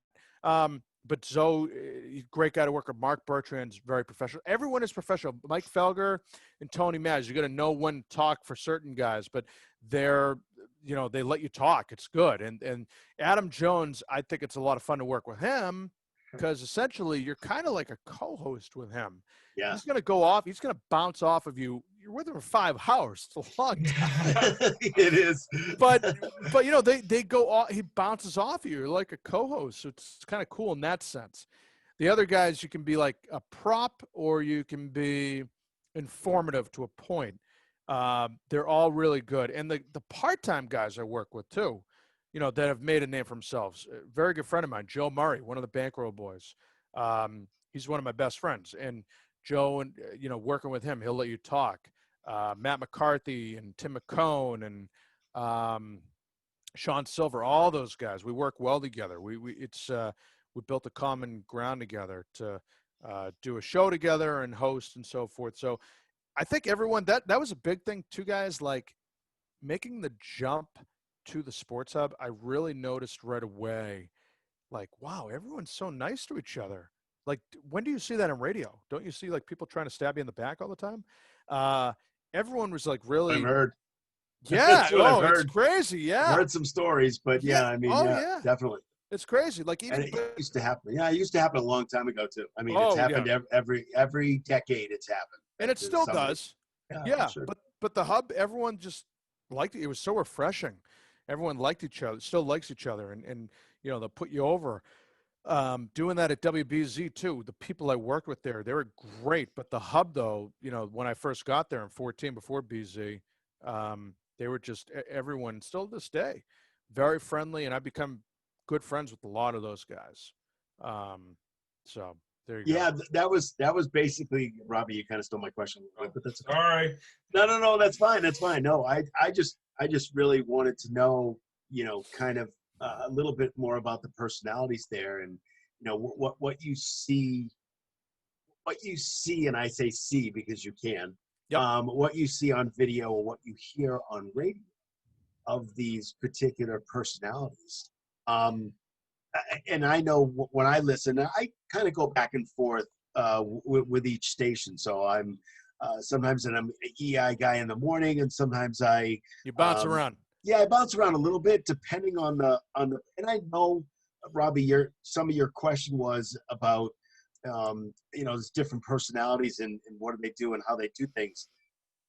But Zoe, great guy to work with. Mark Bertrand's very professional. Everyone is professional. Mike Felger and Tony Maz, you got to know when to talk for certain guys, but they're, they let you talk. It's good. And Adam Jones, I think it's a lot of fun to work with him because essentially you're kind of like a co-host with him. Yeah. He's going to go off. He's going to bounce off of you. You're with him for 5 hours. It's a long time. It is. But they go off. He bounces off you. You're like a co-host. So it's kind of cool in that sense. The other guys, you can be like a prop or you can be informative to a point. They're all really good. And the part-time guys I work with too, that have made a name for themselves. A very good friend of mine, Joe Murray, one of the Bankroll boys. He's one of my best friends. And Joe, and working with him, he'll let you talk. Matt McCarthy and Tim McCone and Sean Silver, all those guys, we work well together. We built a common ground together to do a show together and host and so forth. So I think everyone that was a big thing too, guys. Like making the jump to the Sports Hub, I really noticed right away. Like, wow, everyone's so nice to each other. Like, when do you see that on radio? Don't you see like people trying to stab you in the back all the time? Everyone was like really. I've heard. Yeah. It's crazy. Yeah. I've heard some stories, but definitely. It's crazy. Like even it used to happen. Yeah, it used to happen a long time ago too. I mean, it's happened every decade. It's happened, and it still does. Yeah. Sure. But the hub, everyone just liked it. It was so refreshing. Everyone liked each other. Still likes each other, and they'll put you over. Doing that at WBZ too. The people I worked with there, they were great. But the hub, though, when I first got there in 2014 before BZ, they were just everyone still to this day very friendly, and I've become good friends with a lot of those guys. So There you go. Yeah, that was basically, Robbie, you kind of stole my question, but that's All right. no, that's fine. That's fine. No, I just really wanted to know, kind of a little bit more about the personalities there, and what you see, and I say see because you can, Yep. what you see on video or what you hear on radio of these particular personalities. And I know when I listen, I kind of go back and forth with each station. So I'm sometimes I'm an EI guy in the morning, and sometimes You bounce around. Yeah, I bounce around a little bit depending on the. And I know, Robbie, some of your question was about there's different personalities and what do they do and how they do things.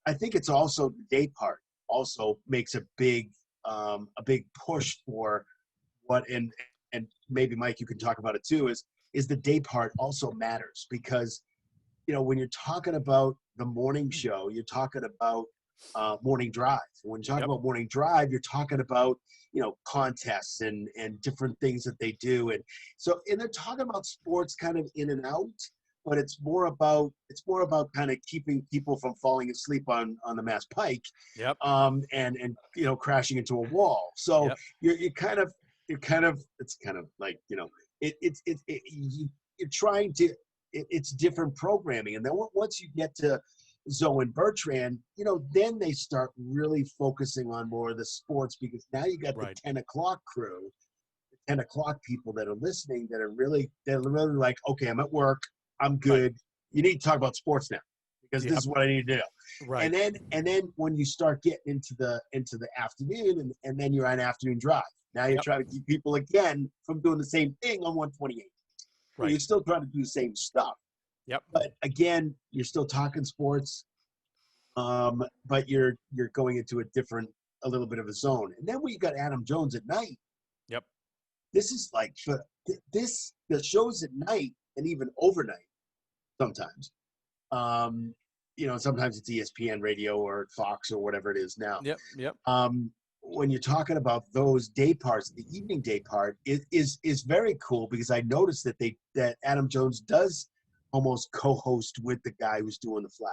I think it's also the day part also makes a big push for what and maybe Mike, you can talk about it too, is the day part also matters because, when you're talking about the morning show, you're talking about morning drive. When you talk about morning drive, you're talking about, contests and different things that they do. And they're talking about sports kind of in and out, but it's more about kind of keeping people from falling asleep on the Mass Pike. Yep. And crashing into a wall. So you're kind of it's kind of like you're trying to it's different programming, and then once you get to Zoe and Bertrand, then they start really focusing on more of the sports because now you got the 10 o'clock crew, the 10 o'clock people that are listening that are really like, okay, I'm at work, I'm good. You need to talk about sports now because this is what I need to do. Right. And then when you start getting into the afternoon, and then you're on afternoon drive. Now you're trying to keep people again from doing the same thing on 128. So you're still trying to do the same stuff. Yep. But again, you're still talking sports, but you're going into a little bit of a zone. And then when you got Adam Jones at night. Yep. This is like the shows at night and even overnight sometimes. Sometimes it's ESPN radio or Fox or whatever it is now. Yep. When you're talking about those day parts, the evening day part is very cool because I noticed that Adam Jones does almost co-host with the guy who's doing the Flash.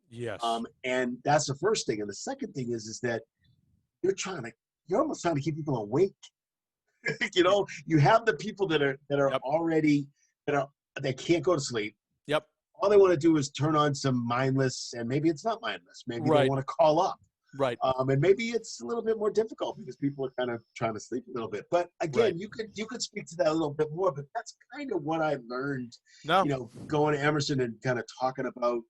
Yes. And that's the first thing. And the second thing is that you're almost trying to keep people awake. You have the people that are already they can't go to sleep. Yep. All they want to do is turn on some mindless, and maybe it's not mindless. Maybe they want to call up. Right. And maybe it's a little bit more difficult because people are kind of trying to sleep a little bit. But again, you could speak to that a little bit more. But that's kind of what I learned. Going to Emerson and kind of talking about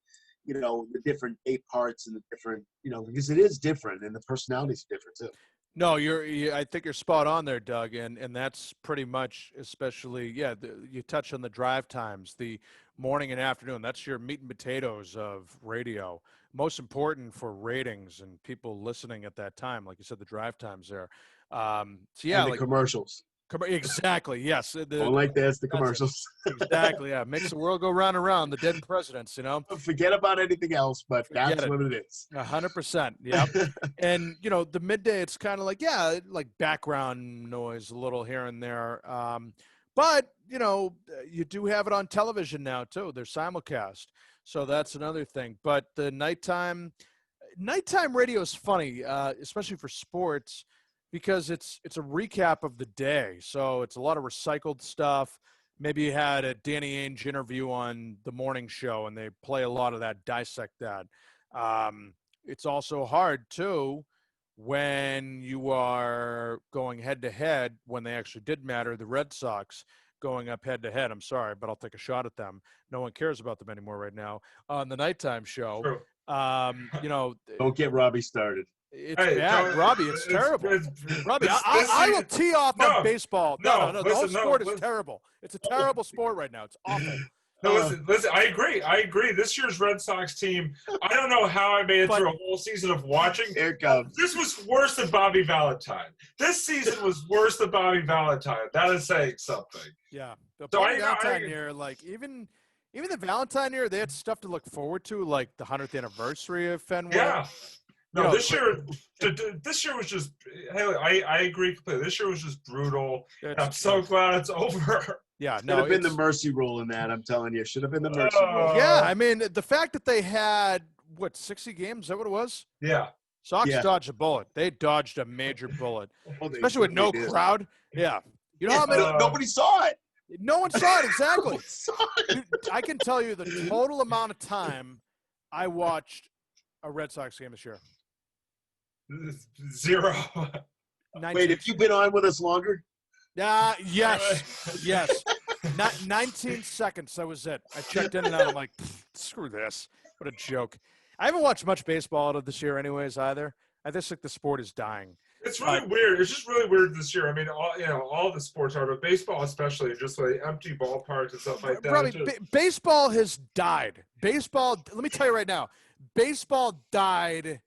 the different day parts and the different because it is different and the personalities are different too. No, I think you're spot on there, Doug, and that's pretty much, especially, you touch on the drive times, the morning and afternoon. That's your meat and potatoes of radio. Most important for ratings and people listening at that time, like you said, the drive times there. And the commercials. Exactly. Yes. The commercials. Exactly. Yeah. Makes the world go round and round. The dead presidents, Forget about anything else, but that's what it is. 100%. Yep. And, the midday, it's kind of like, like background noise a little here and there. But, you do have it on television now, too. They're simulcast. So that's another thing. But the nighttime radio is funny, especially for sports, because it's a recap of the day. So it's a lot of recycled stuff. Maybe you had a Danny Ainge interview on the morning show, and they play a lot of that, dissect that. It's also hard, too, when you are going head-to-head, when they actually did matter, the Red Sox going up head-to-head. I'm sorry, but I'll take a shot at them. No one cares about them anymore right now. On the nighttime show, True. Don't get Robbie started. It's bad, Robbie. It's terrible. Robbie, I will tee off on baseball. No. The whole sport is terrible. It's a terrible sport right now. It's awful. No, listen. I agree. This year's Red Sox team, I don't know how I made it through a whole season of watching. Here it comes. This was worse than Bobby Valentine. This season was worse than Bobby Valentine. That is saying something. Yeah. The Bobby Valentine year, like even the Valentine year, they had stuff to look forward to, like the 100th anniversary of Fenway. Yeah. No, this year was just. Hey, I agree completely. This year was just brutal. I'm so glad it's over. Yeah, Should no, have been the it's- mercy rule in that. I'm telling you, should have been the mercy rule. yeah. I mean, the fact that they had 60 games, is that what it was? Yeah. Sox Yeah. dodged a bullet. They dodged a major bullet, Oh, they especially with no certainly did. crowd. Yeah, you know Yeah, how many? nobody saw it. No one saw it exactly. Nobody saw it. Dude, I can tell you the total amount of time I watched a Red Sox game this year. 0. 19, Wait, have you been on with us longer? yes. Not 19 seconds. That was it. I checked in and out. I'm like, screw this. What a joke. I haven't watched much baseball out of this year, anyways. Either. I just think the sport is dying. It's really weird. It's just really weird this year. I mean, all the sports are, but baseball especially, just like empty ballparks and stuff like that. Robbie, baseball has died. Baseball. Let me tell you right now. Baseball died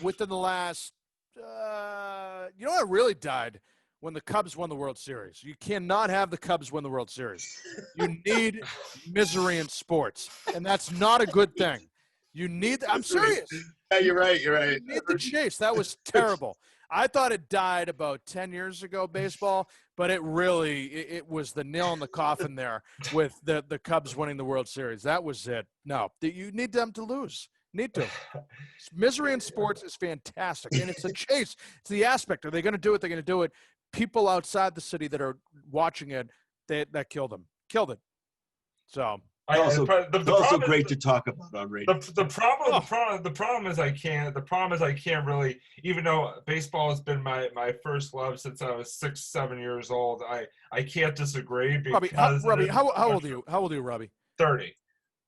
within the last. You know what really died? When the Cubs won the World Series. You cannot have the Cubs win the World Series. You need misery in sports, and that's not a good thing. You need – I'm serious. Yeah, you're right. You're right. You need the chase. That was terrible. I thought it died about 10 years ago, baseball, but it really – it was the nail in the coffin there with the Cubs winning the World Series. That was it. No, you need them to lose. Need to. Misery in sports is fantastic, and it's a chase. It's the aspect. Are they going to do it? They're going to do it. People outside the city that are watching it, that killed them. Killed it. So It's also great to talk about on radio. The problem is I can't really, even though baseball has been my first love since I was 6-7 years old. I can't disagree because Robbie, how old are you? How old are you, Robbie? 30.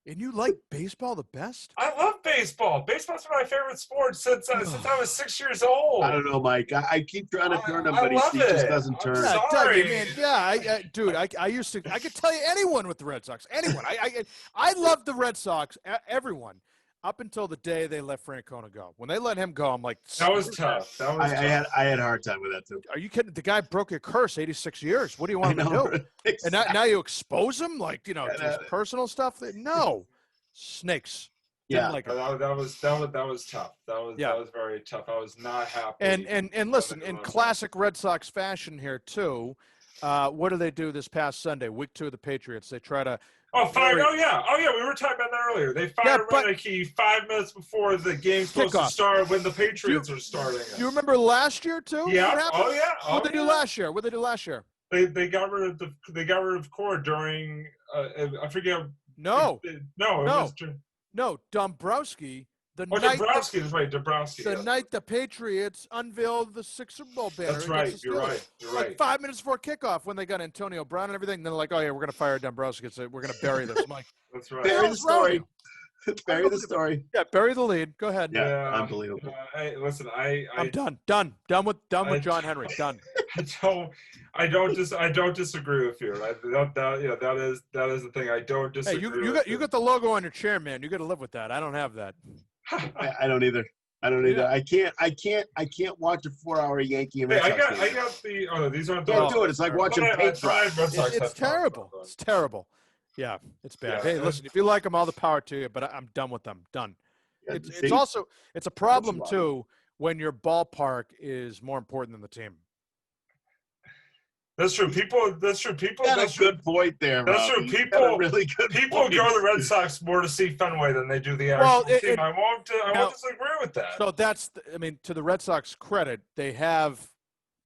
And you like baseball the best? I love baseball. Baseball's been my favorite sport since I was 6 years old. I don't know, Mike. I keep trying to turn him, but he love just it. doesn't I'm turn. sorry. Doug, man, yeah, dude, I used to. I could tell you anyone with the Red Sox. Anyone. I loved the Red Sox. Everyone. Up until the day they let Francona go. When they let him go, I'm like, that was tough. I had a hard time with that too. Are you kidding? The guy broke a curse, 86 years. What do you want him to do? Exactly. And now you expose him, like his personal stuff. No, snakes. Yeah, like that was tough. That was very tough. I was not happy. And listen, in classic Red Sox fashion here too. What do they do this past Sunday, week 2 of the Patriots? They try to. Oh yeah. We were talking about that earlier. They fired Renicky 5 minutes before the game's supposed to start when the Patriots are starting. You remember last year too? Yeah. What did they do last year? What did they do last year? They got rid of Core during I forget. No, Dombrowski. Dombrowski. That's right, Dombrowski. The night the Patriots unveiled the Super Bowl banner. That's right. You're right. Like 5 minutes before kickoff, when they got Antonio Brown and everything, they're like, "Oh yeah, we're gonna fire Dombrowski. We're gonna bury this." I'm like, "That's right." Bury the story. Bury the story. Yeah, bury the lead. Go ahead. Yeah, unbelievable. Listen, I'm done with John Henry. Done. I don't disagree with you. That is the thing. I don't disagree. Hey, you got the logo on your chair, man. You got to live with that. I don't have that. I don't either. Yeah. I can't watch a 4-hour Yankee and Red Sox game. I got the. Oh, these aren't. Can't do it. It's like watching paint dry. It's terrible. It's terrible. Yeah, it's bad. Hey, listen, if you like them, all the power to you. But I'm done with them. Done. Yeah, it's a problem too when your ballpark is more important than the team. That's true. That's true. That's a good point there. That's Robbie. true. People go to the Red Sox more to see Fenway than they do the actual team. I won't disagree with that. So to the Red Sox credit, they have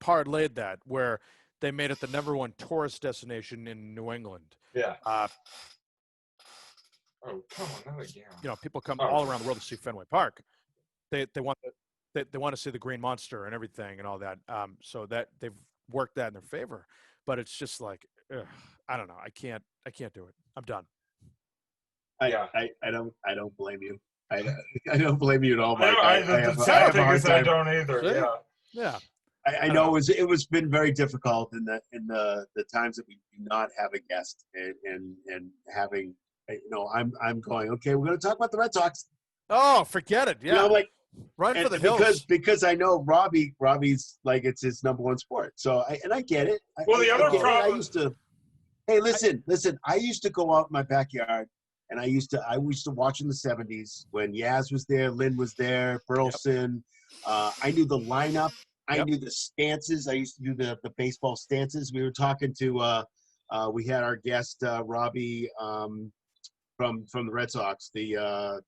parlayed that where they made it the #1 tourist destination in New England. Yeah. Oh, come on, not again. People come all around the world to see Fenway Park. They want to see the Green Monster and everything and all that. So that they've worked that in their favor, but it's just like I don't know. I can't do it. I'm done. I don't blame you. I don't blame you at all, Mike. I have a hard time. I don't either. Yeah. I know it was been very difficult in the times that we do not have a guest and having I'm going, okay, we're going to talk about the Red Sox. Oh, forget it. Yeah. I'm like, run for the hills. Because I know Robbie's like it's his #1 sport. So I get it. The other problem. Listen. I used to go out in my backyard and I used to watch in the 70s when Yaz was there, Lynn was there, Burleson. I knew the lineup. I knew the stances. I used to do the baseball stances. We were talking to we had our guest Robbie from the Red Sox. I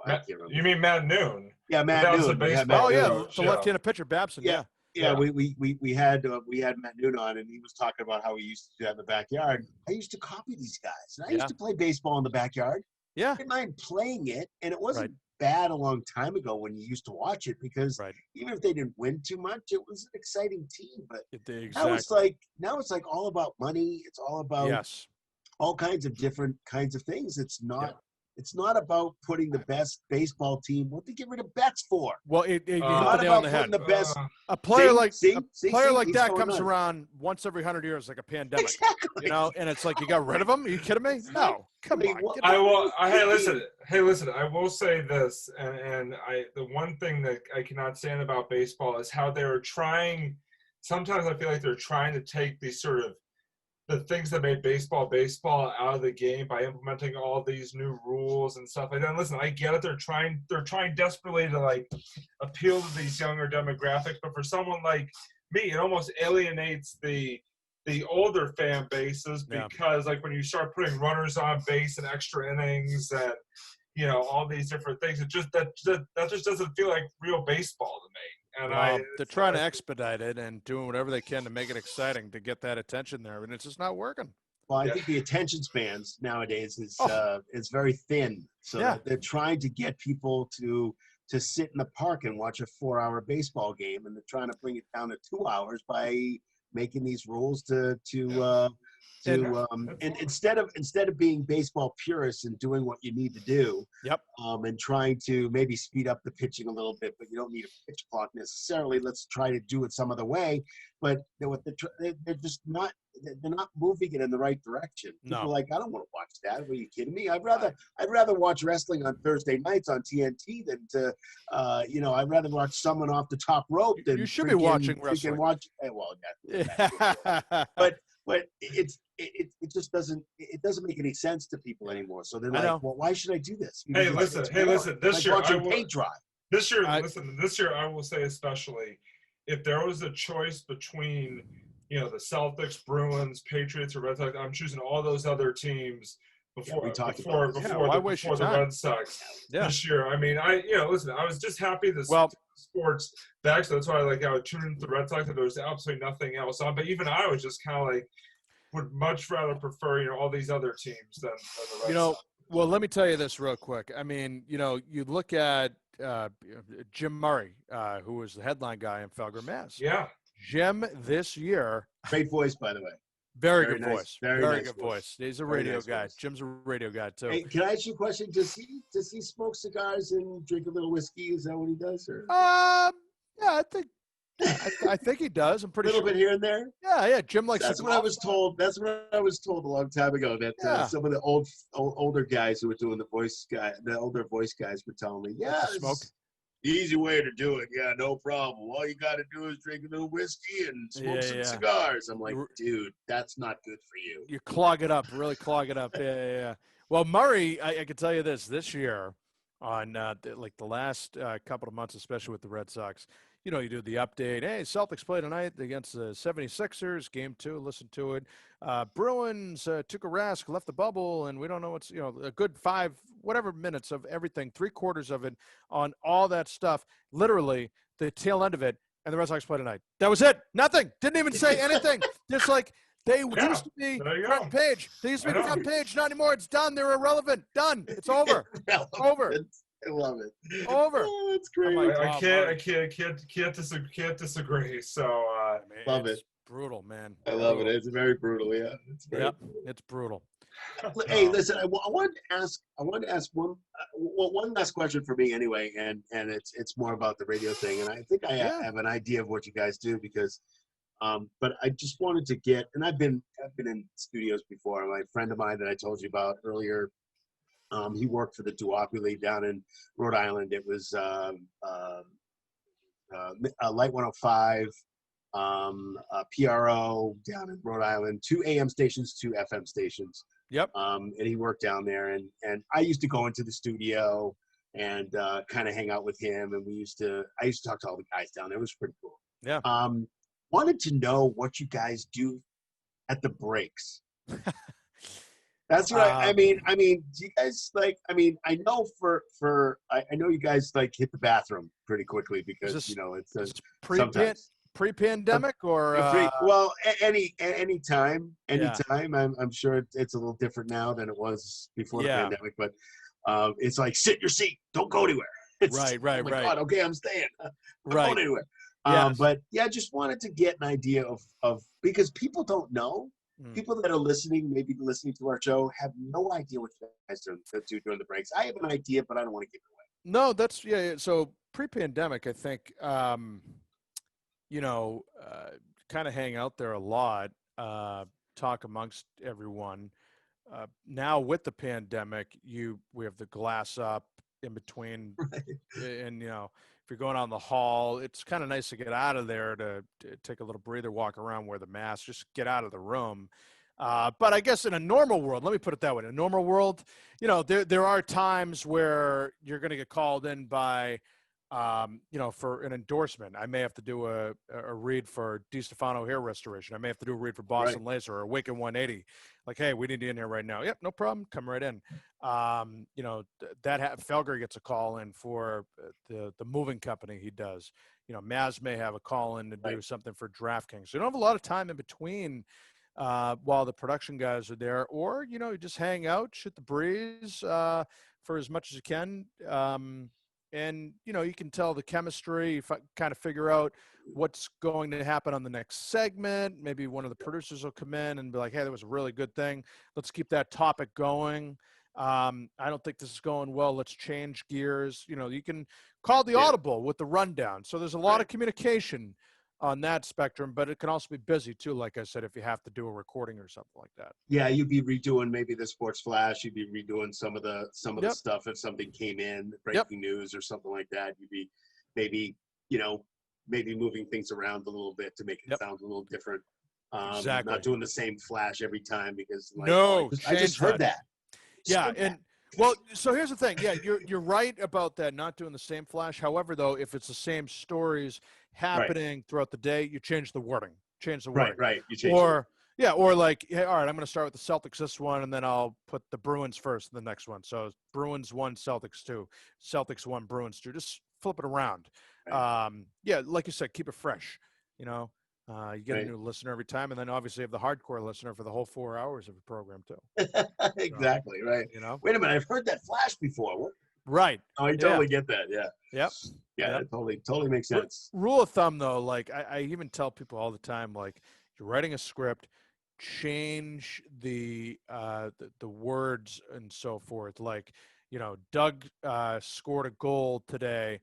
can't remember. You mean Matt Noon? Yeah, Matt That was a Noon. We had baseball Matt Oh, Noon. yeah, the left-handed pitcher, Babson. Yeah. Yeah. We had Matt Noon on, and he was talking about how he used to do that in the backyard. I used to copy these guys, and I used to play baseball in the backyard. Yeah. I didn't mind playing it, and it wasn't bad a long time ago when you used to watch it, because even if they didn't win too much, it was an exciting team. But now it's like all about money. It's all about all kinds of different kinds of things. It's not. It's not about putting the best baseball team. What they get rid of bets for? Well, you hit the not nail on about the putting head. the best. A player like he's that going comes on. around once every 100 years, like a pandemic. Exactly. You know, and it's like, you got rid of him? Are you kidding me? No, come on. Hey, listen. I will say this, and the one thing that I cannot stand about baseball is how they're trying. Sometimes I feel like they're trying to take these sort of the things that made baseball out of the game by implementing all these new rules and stuff like that. And listen, I get it. They're trying desperately to like appeal to these younger demographics, but for someone like me, it almost alienates the older fan bases, because like when you start putting runners on base and extra innings and all these different things, it just that just doesn't feel like real baseball to me. And they're trying to expedite it and doing whatever they can to make it exciting to get that attention there, and it's just not working. Well, I think the attention spans nowadays is very thin. So they're trying to get people to sit in the park and watch a 4-hour baseball game, and they're trying to bring it down to 2 hours by making these rules and instead of being baseball purists and doing what you need to do, and trying to maybe speed up the pitching a little bit, but you don't need a pitch clock necessarily. Let's try to do it some other way. But they're just not. They're not moving it in the right direction. People are like, I don't want to watch that. Are you kidding me? I'd rather watch wrestling on Thursday nights on TNT than to, I'd rather watch someone off the top rope than you should be watching wrestling. But it just doesn't make any sense to people anymore. So they're like, well, why should I do this? Because listen. This year, paint dry. This year, I will say especially, if there was a choice between the Celtics, Bruins, Patriots, or Red Sox, I'm choosing all those other teams before the Red Sox this year. I mean, I was just happy sports back, so that's why I would tune into the Red Sox, and there was absolutely nothing else on. But even I was just kind of like, would much rather prefer all these other teams than the Red Sox. Well, let me tell you this real quick. I mean, you look at Jim Murray, who was the headline guy in Felger, Mass. Yeah. Jim this year. Great voice, by the way. Very good nice, voice. Very nice good voice. He's a radio guy. Voice. Jim's a radio guy too. Hey, can I ask you a question? Does he smoke cigars and drink a little whiskey? Is that what he does? Or? Yeah, I think he does. I'm pretty sure. A little bit here and there. Yeah. Jim likes. That's what I was told. That's what I was told a long time ago. That some of the older guys who were doing the older voice guys were telling me, smoke. Easy way to do it. Yeah, no problem. All you got to do is drink a little whiskey and smoke some cigars. I'm like, dude, that's not good for you. You clog it up, really clog it up. Yeah. Well, Murray, I can tell you this year on the last couple of months, especially with the Red Sox, you do the update. Hey, Celtics play tonight against the 76ers, game 2, listen to it. Bruins took a rest, left the bubble, and we don't know what's, a good 5, whatever minutes of everything, 3/4 of it on all that stuff, literally the tail end of it, and the Red Sox play tonight. That was it. Nothing. Didn't even say anything. Just like they used to be front page. They used to be front page. Not anymore. It's done. They're irrelevant. Done. It's over. Over. I love it. Over. Oh, that's great. I can't disagree. So love it. Brutal, man. I love it. It's very brutal. Yeah. It's brutal. Hey, listen. I wanted to ask one last question for me anyway, and it's more about the radio thing, and I think I have an idea of what you guys do because, but I just wanted to get, and I've been in studios before. My friend of mine that I told you about earlier. He worked for the duopoly down in Rhode Island. It was Light 105, PRO down in Rhode Island, 2 AM stations, 2 FM stations. Yep. And he worked down there, and I used to go into the studio and kind of hang out with him, and I used to talk to all the guys down there. It was pretty cool. Yeah. Wanted to know what you guys do at the breaks. That's right. I mean, do you guys like? I mean, I know I know you guys like hit the bathroom pretty quickly because this, it's is this sometimes pre-pandemic or well, any time, yeah. I'm sure it's a little different now than it was before the Yeah. pandemic, but it's like sit in your seat, don't go anywhere. It's Right. oh my God, okay, I'm staying, not going anywhere. Yes. But yeah, I just wanted to get an idea of because people don't know. People that are listening, maybe listening to our show, have no idea what you guys do during the breaks. I have an idea, but I don't want to give it away. No, that's yeah. So pre-pandemic, I think, kind of hang out there a lot, talk amongst everyone. Now with the pandemic, we have the glass up in between, and if you're going on the hall, it's kind of nice to get out of there to take a little breather, walk around, wear the mask, just get out of the room. But I guess in a normal world, let me put it that way, in a normal world, there are times where you're going to get called in by, for an endorsement. I may have to do a read for DiStefano hair restoration. I may have to do a read for Boston Laser or Awaken 180. Like, hey, we need you in here right now. Yep, no problem. Come right in. Felger gets a call in for the moving company he does. Maz may have a call in to do something for DraftKings. So you don't have a lot of time in between while the production guys are there, or you just hang out, shoot the breeze for as much as you can. And you can tell the chemistry, kind of figure out what's going to happen on the next segment. Maybe one of the producers will come in and be like, hey, that was a really good thing. Let's keep that topic going. I don't think this is going well. Let's change gears. You can call the audible with the rundown. So there's a lot of communication on that spectrum, but it can also be busy too. Like I said, if you have to do a recording or something like that. Yeah, you'd be redoing maybe the sports flash. You'd be redoing some of the stuff if something came in, breaking news or something like that. You'd be maybe moving things around a little bit to make it sound a little different. Exactly. Not doing the same flash every time because I just heard that. Well, so here's the thing. Yeah, you're right about that, not doing the same flash. However, though, if it's the same stories happening throughout the day, you change the wording. Right. You change or like, hey, all right, I'm going to start with the Celtics this one, and then I'll put the Bruins first in the next one. So Bruins 1, Celtics 2. Celtics 1, Bruins 2. Just flip it around. Like you said, keep it fresh. You get a new listener every time, and then obviously you have the hardcore listener for the whole 4 hours of the program too. Exactly, right. Wait a minute, I've heard that flash before. Right. Oh, I totally get that. Yeah. Yep. Yeah, it totally makes sense. Rule of thumb, though, like I even tell people all the time, like you're writing a script, change the words and so forth. Like, Doug scored a goal today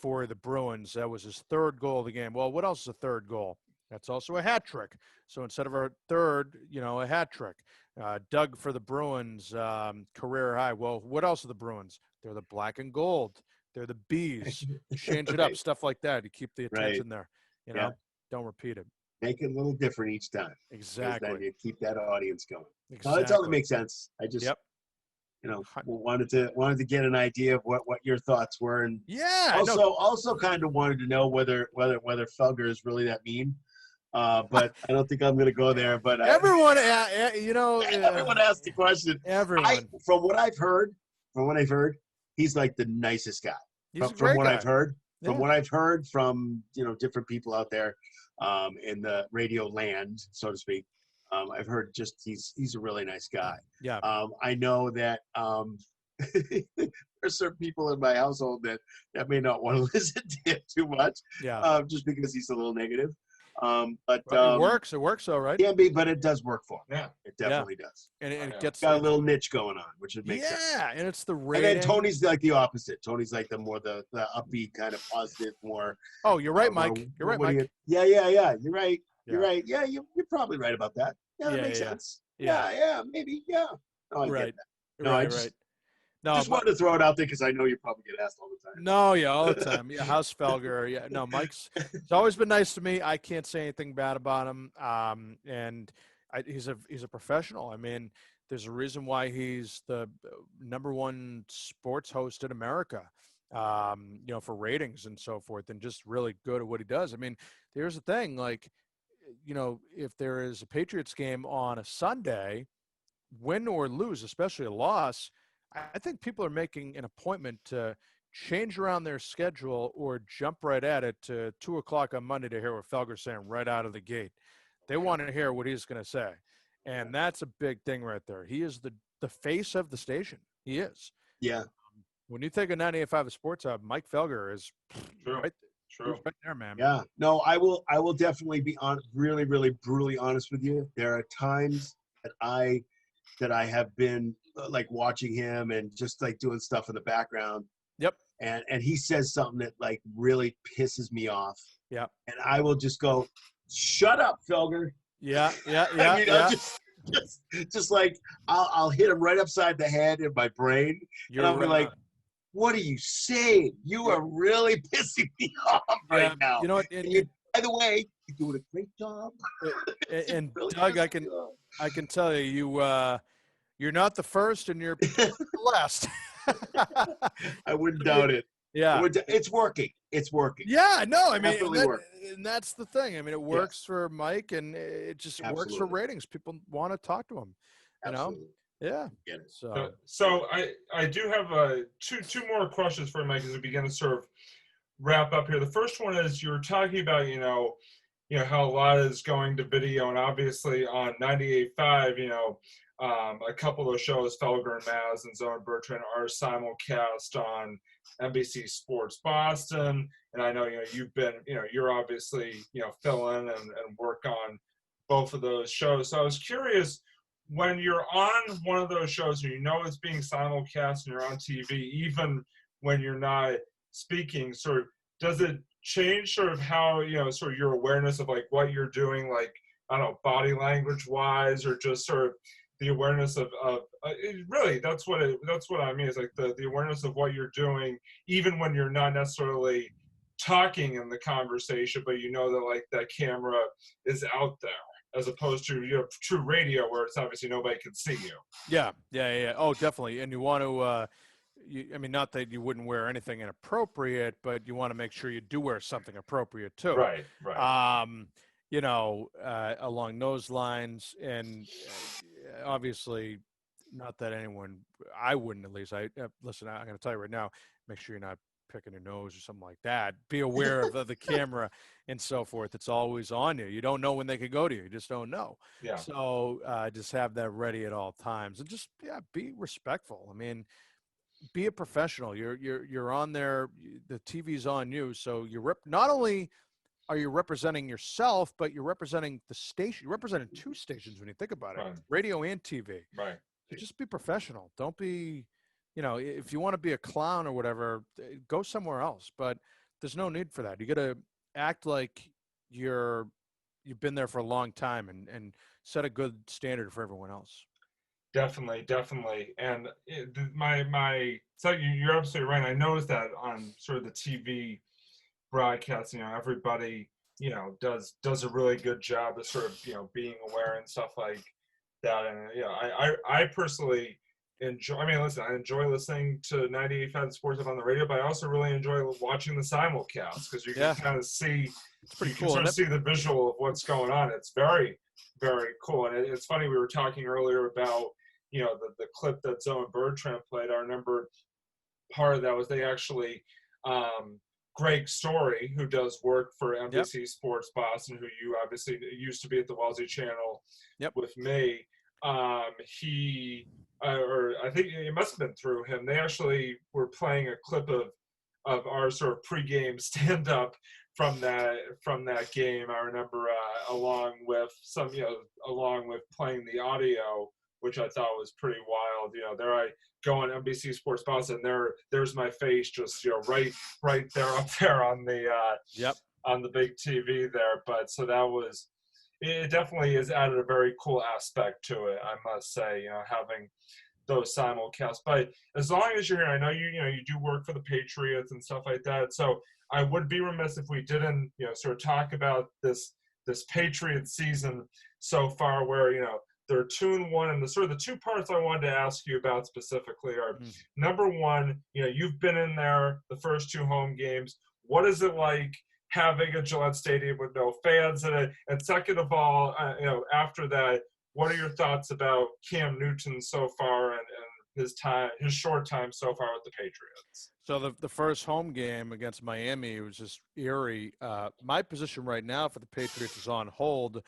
for the Bruins. That was his third goal of the game. Well, what else is a third goal? That's also a hat trick. So instead of a third, a hat trick. Doug for the Bruins, career high. Well, what else are the Bruins? They're the black and gold. They're the bees. Change it up, stuff like that. You keep the attention there. Don't repepe it. Make it a little different each time. Exactly. Then you keep that audience going. Exactly. No, that totally makes sense. I just, wanted to get an idea of what your thoughts were, and also kind of wanted to know whether Felger is really that mean. But I don't think I'm going to go there. But everyone, everyone asked the question. Everyone, from what I've heard, he's like the nicest guy. From what I've heard, from different people out there, in the radio land, so to speak. I've heard just he's a really nice guy. Yeah. I know that there's certain people in my household that may not want to listen to him too much. Yeah. Just because he's a little negative. But it works. It works, all right. Can be, but it does work for him. Yeah, it definitely does. And it gets got a little niche going on, which would make sense. Yeah, and it's the rating. And then Tony's like the opposite. Tony's like the more the upbeat kind of positive, more. Oh, you're right, Mike. You're right, Mike. Yeah. You're right. You're right. Yeah, you're probably right about that. Yeah, that makes sense. Yeah, maybe. Yeah. No, I get that. No, right. No, just wanted to throw it out there because I know you probably get asked all the time. No, all the time. Yeah, how's Felger? Yeah, no, Mike's. It's always been nice to me. I can't say anything bad about him. And he's a professional. I mean, there's a reason why he's the #1 sports host in America. For ratings and so forth, and just really good at what he does. I mean, here's the thing, like, if there is a Patriots game on a Sunday, win or lose, especially a loss, I think people are making an appointment to change around their schedule or jump right at it to 2:00 on Monday to hear what Felger's saying right out of the gate. They want to hear what he's going to say. And that's a big thing right there. He is the face of the station. He is. Yeah. When you think of 98.5 Sports Hub, Mike Felger is True. right, True. right there, man. Yeah. No, I will definitely be really, really brutally honest with you. There are times that I have been like watching him and just like doing stuff in the background. Yep. And he says something that like really pisses me off. Yeah. And I will just go, "Shut up, Felger." Yeah. Just like I'll hit him right upside the head in my brain, and I'll be like, "What are you saying? You are really pissing me off right now." You know what? By the way, you're doing a great job. And really Doug, I can tell you, you're not the first, and you're the last. I wouldn't doubt it. Yeah, it's working. It's working. Yeah, no, I mean, and that's the thing. I mean, it works for Mike, and it just works for ratings. People want to talk to him. You know? Yeah. So I do have two more questions for Mike as we begin to sort of wrap up here. The first one is you're talking about how a lot is going to video, and obviously on 98.5, a couple of those shows, Felger and Maz and Zoe and Bertrand, are simulcast on NBC Sports Boston. And I know, you've been, you're obviously, fill in and work on both of those shows. So I was curious, when you're on one of those shows and it's being simulcast and you're on TV, even when you're not speaking, sort of, does it change sort of how, sort of your awareness of like what you're doing, like, I don't know, body language wise, or just sort of the awareness of really, that's what I mean, is like the awareness of what you're doing, even when you're not necessarily talking in the conversation, but that like that camera is out there, as opposed to true radio where it's obviously nobody can see you. Yeah. Oh, definitely. And you want to, I mean, not that you wouldn't wear anything inappropriate, but you want to make sure you do wear something appropriate too. Right. Along those lines, and obviously, not that I wouldn't at least. Listen, I'm going to tell you right now, make sure you're not picking your nose or something like that. Be aware of the camera and so forth. It's always on you. You don't know when they could go to you. You just don't know. Yeah. So just have that ready at all times, and just be respectful. I mean, be a professional. You're on there. The TV's on you, so not only are you representing yourself, but you're representing the station. You're representing two stations when you think about it, right. Radio and TV. Right. So just be professional. Don't be, if you want to be a clown or whatever, go somewhere else. But there's no need for that. You got to act like you've been there for a long time and set a good standard for everyone else. Definitely. And so you're absolutely right. I noticed that on sort of the TV broadcast, everybody, does a really good job of sort of, being aware and stuff like that. And, I personally enjoy, I enjoy listening to 98.5 Sports Hub on the radio, but I also really enjoy watching the simulcast because you can kind of see, it's pretty cool. Sort of see the visual of what's going on. It's very, very cool. And it's funny, we were talking earlier about, the clip that Zoe and Bertrand played. I remember part of that was they actually, Greg Story, who does work for NBC Sports Boston, who you obviously used to be at the Wellesley channel with me. He, or I think it must have been through him, they actually were playing a clip of our sort of pregame stand-up from that game. I remember along with playing the audio, which I thought was pretty wild. There I go on NBC Sports Boston, there's my face just right there up there on the on the big TV there. But so it definitely has added a very cool aspect to it, I must say, having those simulcasts. But as long as you're here, I know you do work for the Patriots and stuff like that. So I would be remiss if we didn't sort of talk about this Patriots season so far, where they're 2-1, and the two parts I wanted to ask you about specifically are, number one, you've been in there the first two home games. What is it like having a Gillette Stadium with no fans in it? And second of all, after that, what are your thoughts about Cam Newton so far and his short time so far with the Patriots? So the first home game against Miami was just eerie. My position right now for the Patriots is on hold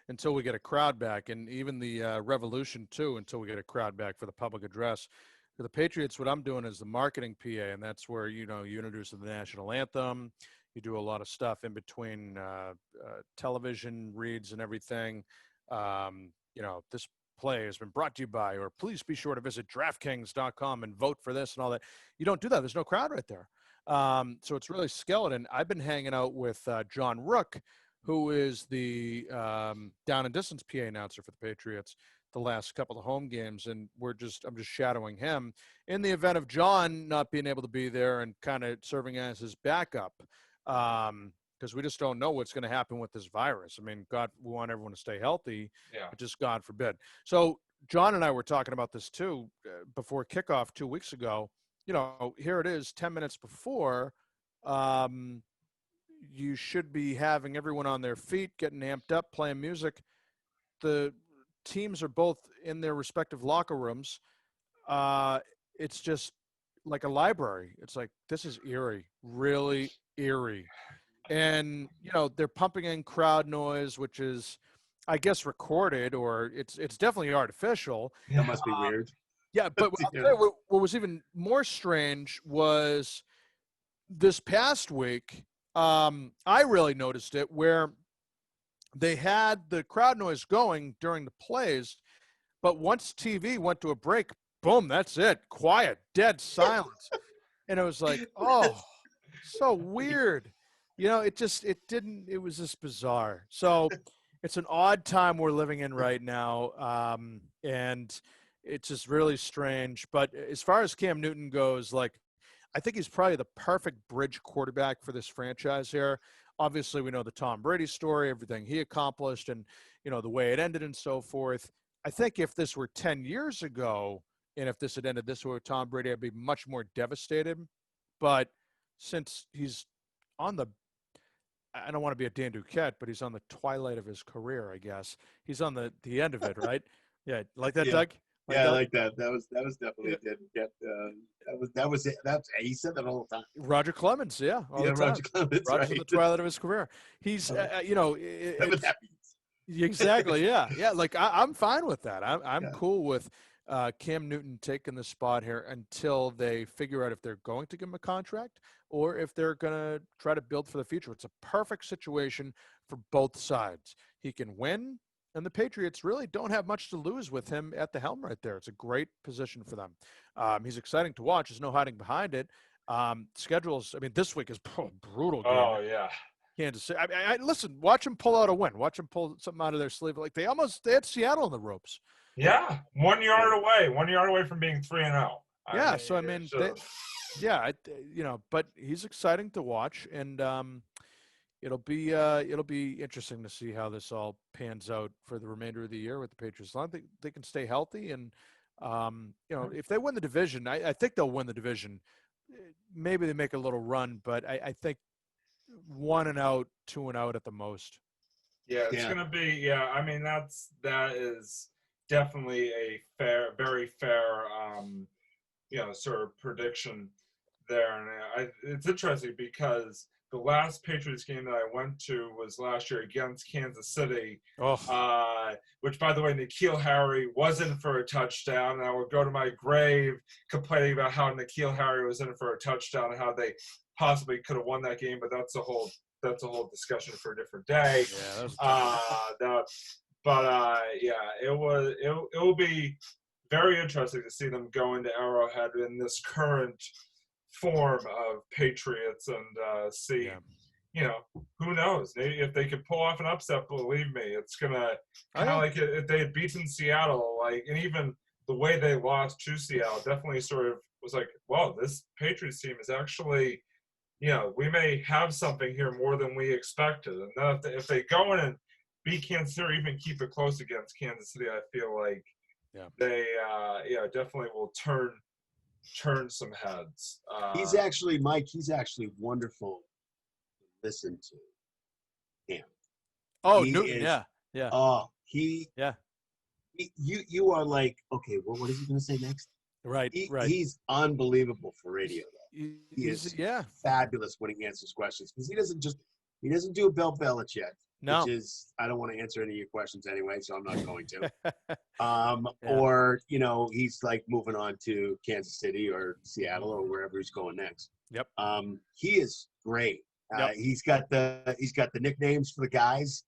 until we get a crowd back, and even the Revolution too, until we get a crowd back for the public address. For the Patriots, what I'm doing is the marketing PA, and that's where you introduce the national anthem. You do a lot of stuff in between television reads and everything. This play has been brought to you by, or please be sure to visit DraftKings.com and vote for this and all that. You don't do that. There's no crowd right there. So it's really skeleton. I've been hanging out with John Rook, who is the down and distance PA announcer for the Patriots the last couple of home games, and I'm just shadowing him in the event of John not being able to be there and kind of serving as his backup, because we just don't know what's going to happen with this virus. I mean, God, we want everyone to stay healthy, but just God forbid. So John and I were talking about this too before kickoff 2 weeks ago. Here it is 10 minutes before. You should be having everyone on their feet, getting amped up, playing music. The teams are both in their respective locker rooms. It's just like a library. It's like, this is eerie, really eerie. And, they're pumping in crowd noise, which is, I guess, recorded, or it's definitely artificial. That must be weird. Yeah, but I'll tell you what was even more strange was this past week, I really noticed it, where they had the crowd noise going during the plays, but once TV went to a break, boom, that's it. Quiet, dead silence. And it was like, oh, so weird. It was just bizarre. So it's an odd time we're living in right now. And it's just really strange. But as far as Cam Newton goes, I think he's probably the perfect bridge quarterback for this franchise here. Obviously, we know the Tom Brady story, everything he accomplished, and, the way it ended and so forth. I think if this were 10 years ago, and if this had ended this way with Tom Brady, I'd be much more devastated. But since he's on I don't want to be a Dan Duquette, but he's on the twilight of his career, I guess. He's on the end of it, right? Yeah, like that, Doug? I like that. That was definitely a Dan Duquette. That was it. He said that all the time. Roger Clemens, yeah. Roger Clemens, Roger's in the twilight of his career. He's, exactly, yeah. Yeah, I'm fine with that. I'm cool with Cam Newton taking the spot here until they figure out if they're going to give him a contract or if they're going to try to build for the future. It's a perfect situation for both sides. He can win, and the Patriots really don't have much to lose with him at the helm right there. It's a great position for them. He's exciting to watch. There's no hiding behind it. Schedules, this week is brutal game. Oh, yeah. Kansas City. Listen, watch them pull out a win. Watch them pull something out of their sleeve. They had Seattle in the ropes. Yeah, 1 yard away from being 3-0. But he's exciting to watch, and it'll be interesting to see how this all pans out for the remainder of the year with the Patriots. As long as they can stay healthy, and if they win the division, I think they'll win the division. Maybe they make a little run, but I think 1-out, 2-out at the most. Yeah, it's gonna be. Yeah, that is definitely a very fair, sort of prediction there. And it's interesting because the last Patriots game that I went to was last year against Kansas City, which, by the way, N'Keal Harry was in for a touchdown. And I would go to my grave complaining about how N'Keal Harry was in for a touchdown and how they possibly could have won that game, but that's a whole discussion for a different day. It will be very interesting to see them go into Arrowhead in this current form of Patriots and see, who knows? If they could pull off an upset, believe me, it's gonna kind of like if they had beaten Seattle, and even the way they lost to Seattle definitely sort of was like, well, this Patriots team is actually, we may have something here more than we expected. And then if they go in and beat Kansas City or even keep it close against Kansas City, I feel like they definitely will turn some heads. He's actually wonderful listen to him. Oh, He Newton, is, yeah. oh, Yeah. you are like, okay, well, what is he going to say next? Right. He's unbelievable for radio. He is Yeah. fabulous when he answers questions because he doesn't do a Bill Belichick, No. which is, I don't want to answer any of your questions anyway, so I'm not going to. Yeah. Or, he's like moving on to Kansas City or Seattle or wherever he's going next. Yep. He is great. Yep. He's got the nicknames for the guys,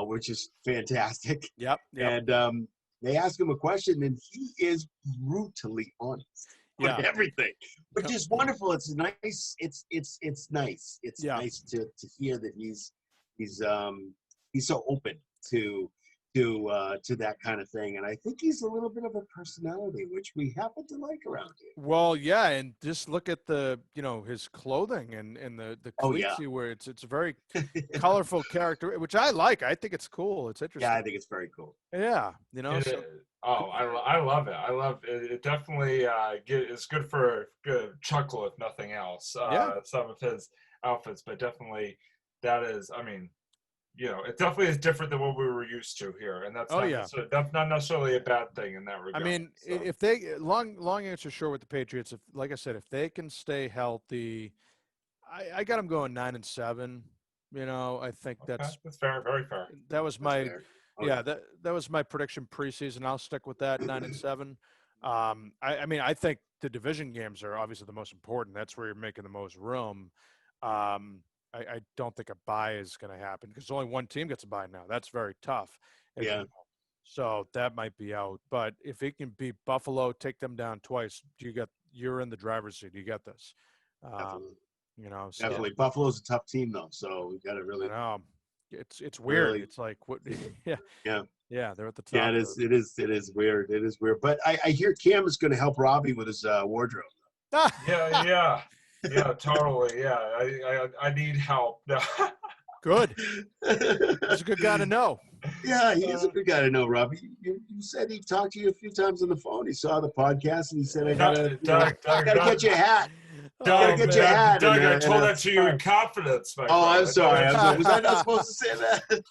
which is fantastic. Yep. And they ask him a question, and he is brutally honest on everything, which is wonderful. It's nice. It's nice. It's nice to hear that he's so open to that kind of thing. And I think he's a little bit of a personality, which we happen to like around here. Well, yeah, and just look at the his clothing and the cleats he wears. It's a very colorful character, which I like. I think it's cool. It's interesting. Yeah, I think it's very cool. Yeah, I love it. I love it. It definitely is good for a good chuckle, if nothing else. Some of his outfits, but definitely that is. I mean, it definitely is different than what we were used to here, and that's that's not necessarily a bad thing in that regard. I mean, if they long answer short with the Patriots, if like I said, if they can stay healthy, I got them going 9-7. I think that's fair, very fair. That was my that was my prediction preseason. I'll stick with that 9-7. I mean, I think the division games are obviously the most important. That's where you're making the most room. I don't think a bye is going to happen because only one team gets a bye now. That's very tough. So that might be out. But if he can beat Buffalo, take them down twice, you're in the driver's seat. You get this. Definitely. So, definitely. Buffalo's a tough team though, so we got to really. It's weird. Really, it's like what? Yeah. They're at the top. Yeah, it is weird. It is weird. But I hear Cam is going to help Robbie with his wardrobe. Yeah, totally. Yeah, I need help. Good. He's a good guy to know. Yeah, he is a good guy to know, Robbie. You said he talked to you a few times on the phone. He saw the podcast and he said, I gotta get you a hat. Doug, get your hat. Doug, I told that to you in confidence. I'm sorry. Was I not supposed to say that?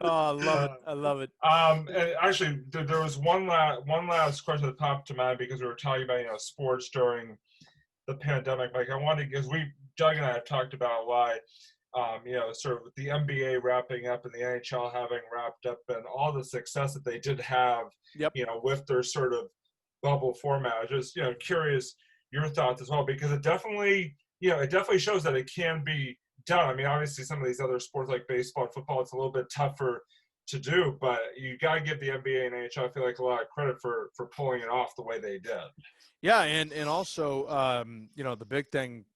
Oh, I love it. And actually, there was one last question that popped to mind because we were talking about sports during the pandemic. Like I wanted, because Doug and I have talked about why, sort of with the NBA wrapping up and the NHL having wrapped up and all the success that they did have, with their sort of bubble format. I was just, curious your thoughts as well, because it definitely shows that it can be done. I mean, obviously some of these other sports like baseball and football, it's a little bit tougher to do, but you got to give the NBA and NHL, I feel like, a lot of credit for pulling it off the way they did. Yeah, and also, the big thing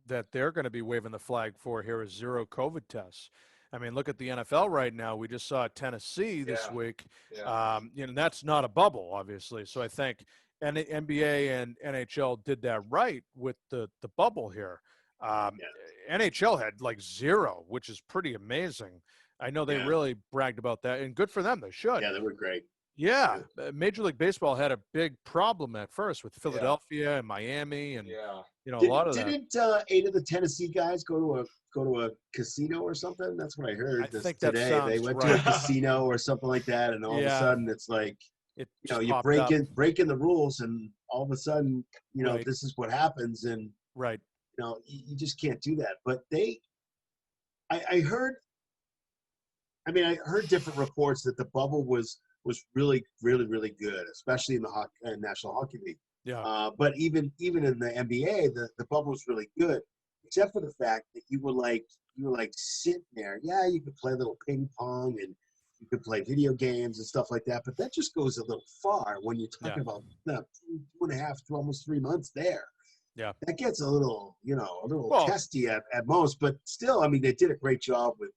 that they're going to be waving the flag for here is zero COVID tests. I mean, look at the NFL right now. We just saw Tennessee this week. And that's not a bubble, obviously. So I think NBA and NHL did that right with the bubble here. NHL had like zero, which is pretty amazing. I know they really bragged about that, and good for them. They should. Yeah, they were great. Yeah, Major League Baseball had a big problem at first with Philadelphia and Miami, and a lot of that. Didn't 8 of the Tennessee guys go to a casino or something? That's what I heard. I think today. They went to a casino or something like that, and all of a sudden it's like, you breaking the rules, and all of a sudden, this is what happens, and you just can't do that. But I heard different reports that the bubble was really, really, really good, especially in the National Hockey League. Yeah. But even in the NBA, the bubble was really good, except for the fact that you were like sitting there. Yeah, you could play a little ping pong and you could play video games and stuff like that, but that just goes a little far when you're talking about 2.5 to almost 3 months there. Yeah. That gets a little testy at most, but still, I mean, they did a great job with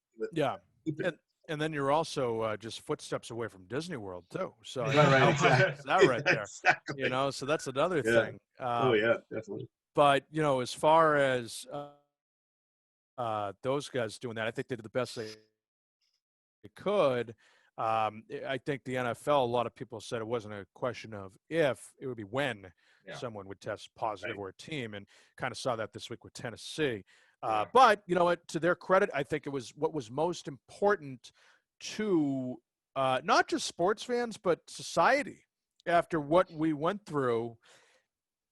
keeping it. And then you're also just footsteps away from Disney World too. So exactly. that right there. Exactly. So that's another thing. Definitely. But as far as those guys doing that, I think they did the best they could. I think the NFL, a lot of people said it wasn't a question of if, it would be when someone would test positive or a team, and kind of saw that this week with Tennessee. But you know what? To their credit, I think it was what was most important to not just sports fans, but society after what we went through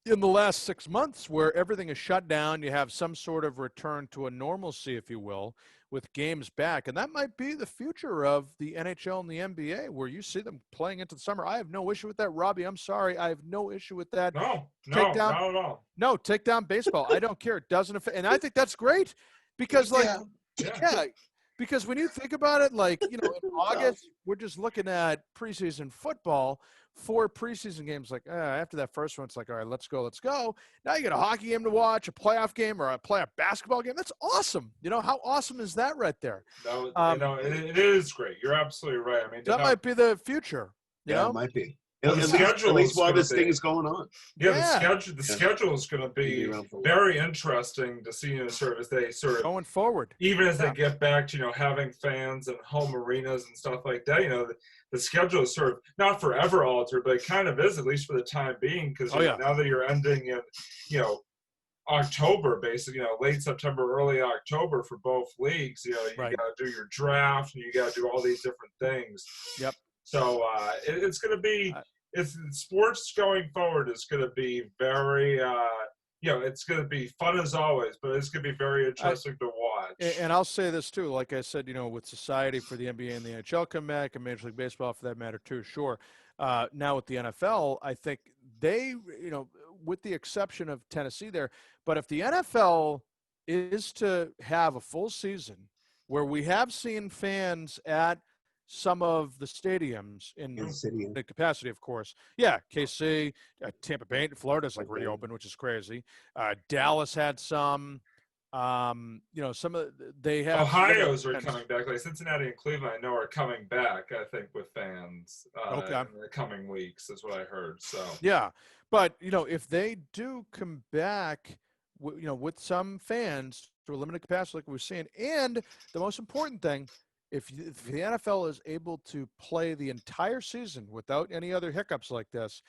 in the last 6 months, where everything is shut down. You have some sort of return to a normalcy, if you will, with games back. And that might be the future of the NHL and the NBA, where you see them playing into the summer. I have no issue with that, Robbie. I'm sorry. I have no issue with that. No, Take down, not at all. No, take down baseball. I don't care. It doesn't affect. And I think that's great because, like, yeah, because when you think about it, like, you know, in August, we're just looking at preseason football. 4 preseason games, like after that first one, it's like, all right, let's go. Now you got a hockey game to watch, a playoff game, or a playoff basketball game. That's awesome. You know, how awesome is that right there? No, you know, it is great. You're absolutely right. I mean, that might be the future. You know? It might be. Well, At least while this thing is going on. The schedule is going to be very interesting to see, you know, sort of as they sort of going forward, even as they get back to, you know, having fans and home arenas and stuff like that. You know, the schedule is sort of not forever altered, but it kind of is, at least for the time being, because now that you're ending in, you know, October, basically, you know, late September, early October for both leagues. You know, you got to do your draft and you got to do all these different things. Yep. So it's going to be, sports going forward is going to be very, you know, it's going to be fun as always, but it's going to be very interesting to watch. And I'll say this too, like I said, you know, with society for the NBA and the NHL come back, and Major League Baseball for that matter too, sure. Now with the NFL, I think they, you know, with the exception of Tennessee there, but if the NFL is to have a full season where we have seen fans at some of the stadiums in the capacity, of course. Yeah, KC, Tampa Bay, Florida's like reopened, which is crazy. Dallas had some. You know, some of they have. Ohio's are coming back. Like Cincinnati and Cleveland, I know are coming back. I think with fans in the coming weeks, is what I heard. So yeah, but you know, if they do come back, you know, with some fans to a limited capacity, like we're seeing, and the most important thing. If the NFL is able to play the entire season without any other hiccups like this,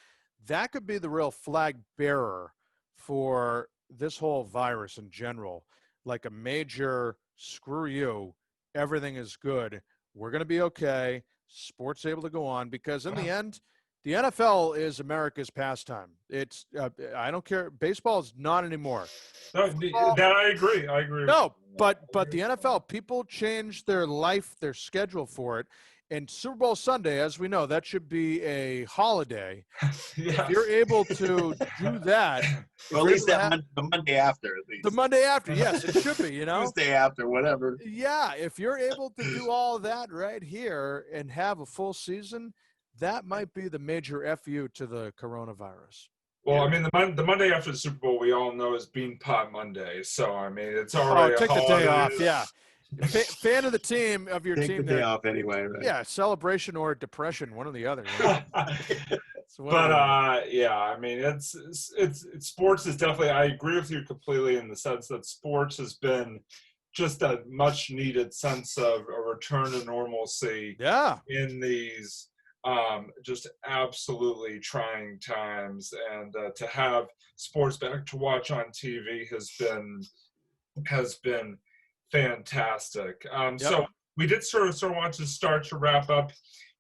that could be the real flag bearer for this whole virus in general. Like a major screw you, everything is good. We're going to be okay. Sports able to go on because in the end, the NFL is America's pastime. It's I don't care. Baseball is not anymore. No, that I agree. No, but the NFL, people change their life, their schedule for it. And Super Bowl Sunday, as we know, that should be a holiday. Yes. If you're able to do that, well, at least the Monday after. At least. The Monday after, yes, it should be. You know, Tuesday after, whatever. Yeah, if you're able to do all that right here and have a full season. That might be the major FU to the coronavirus. Well, I mean, the Monday after the Super Bowl, we all know is Bean Pot Monday. So, I mean, it's already take the day off, yeah. Fan of the team, of your team. Take the day off anyway, right? Yeah, celebration or depression, one or the other. Yeah, I mean, it's sports is definitely, I agree with you completely in the sense that sports has been just a much needed sense of a return to normalcy in these just absolutely trying times, and to have sports back to watch on TV has been fantastic. So we did sort of want to start to wrap up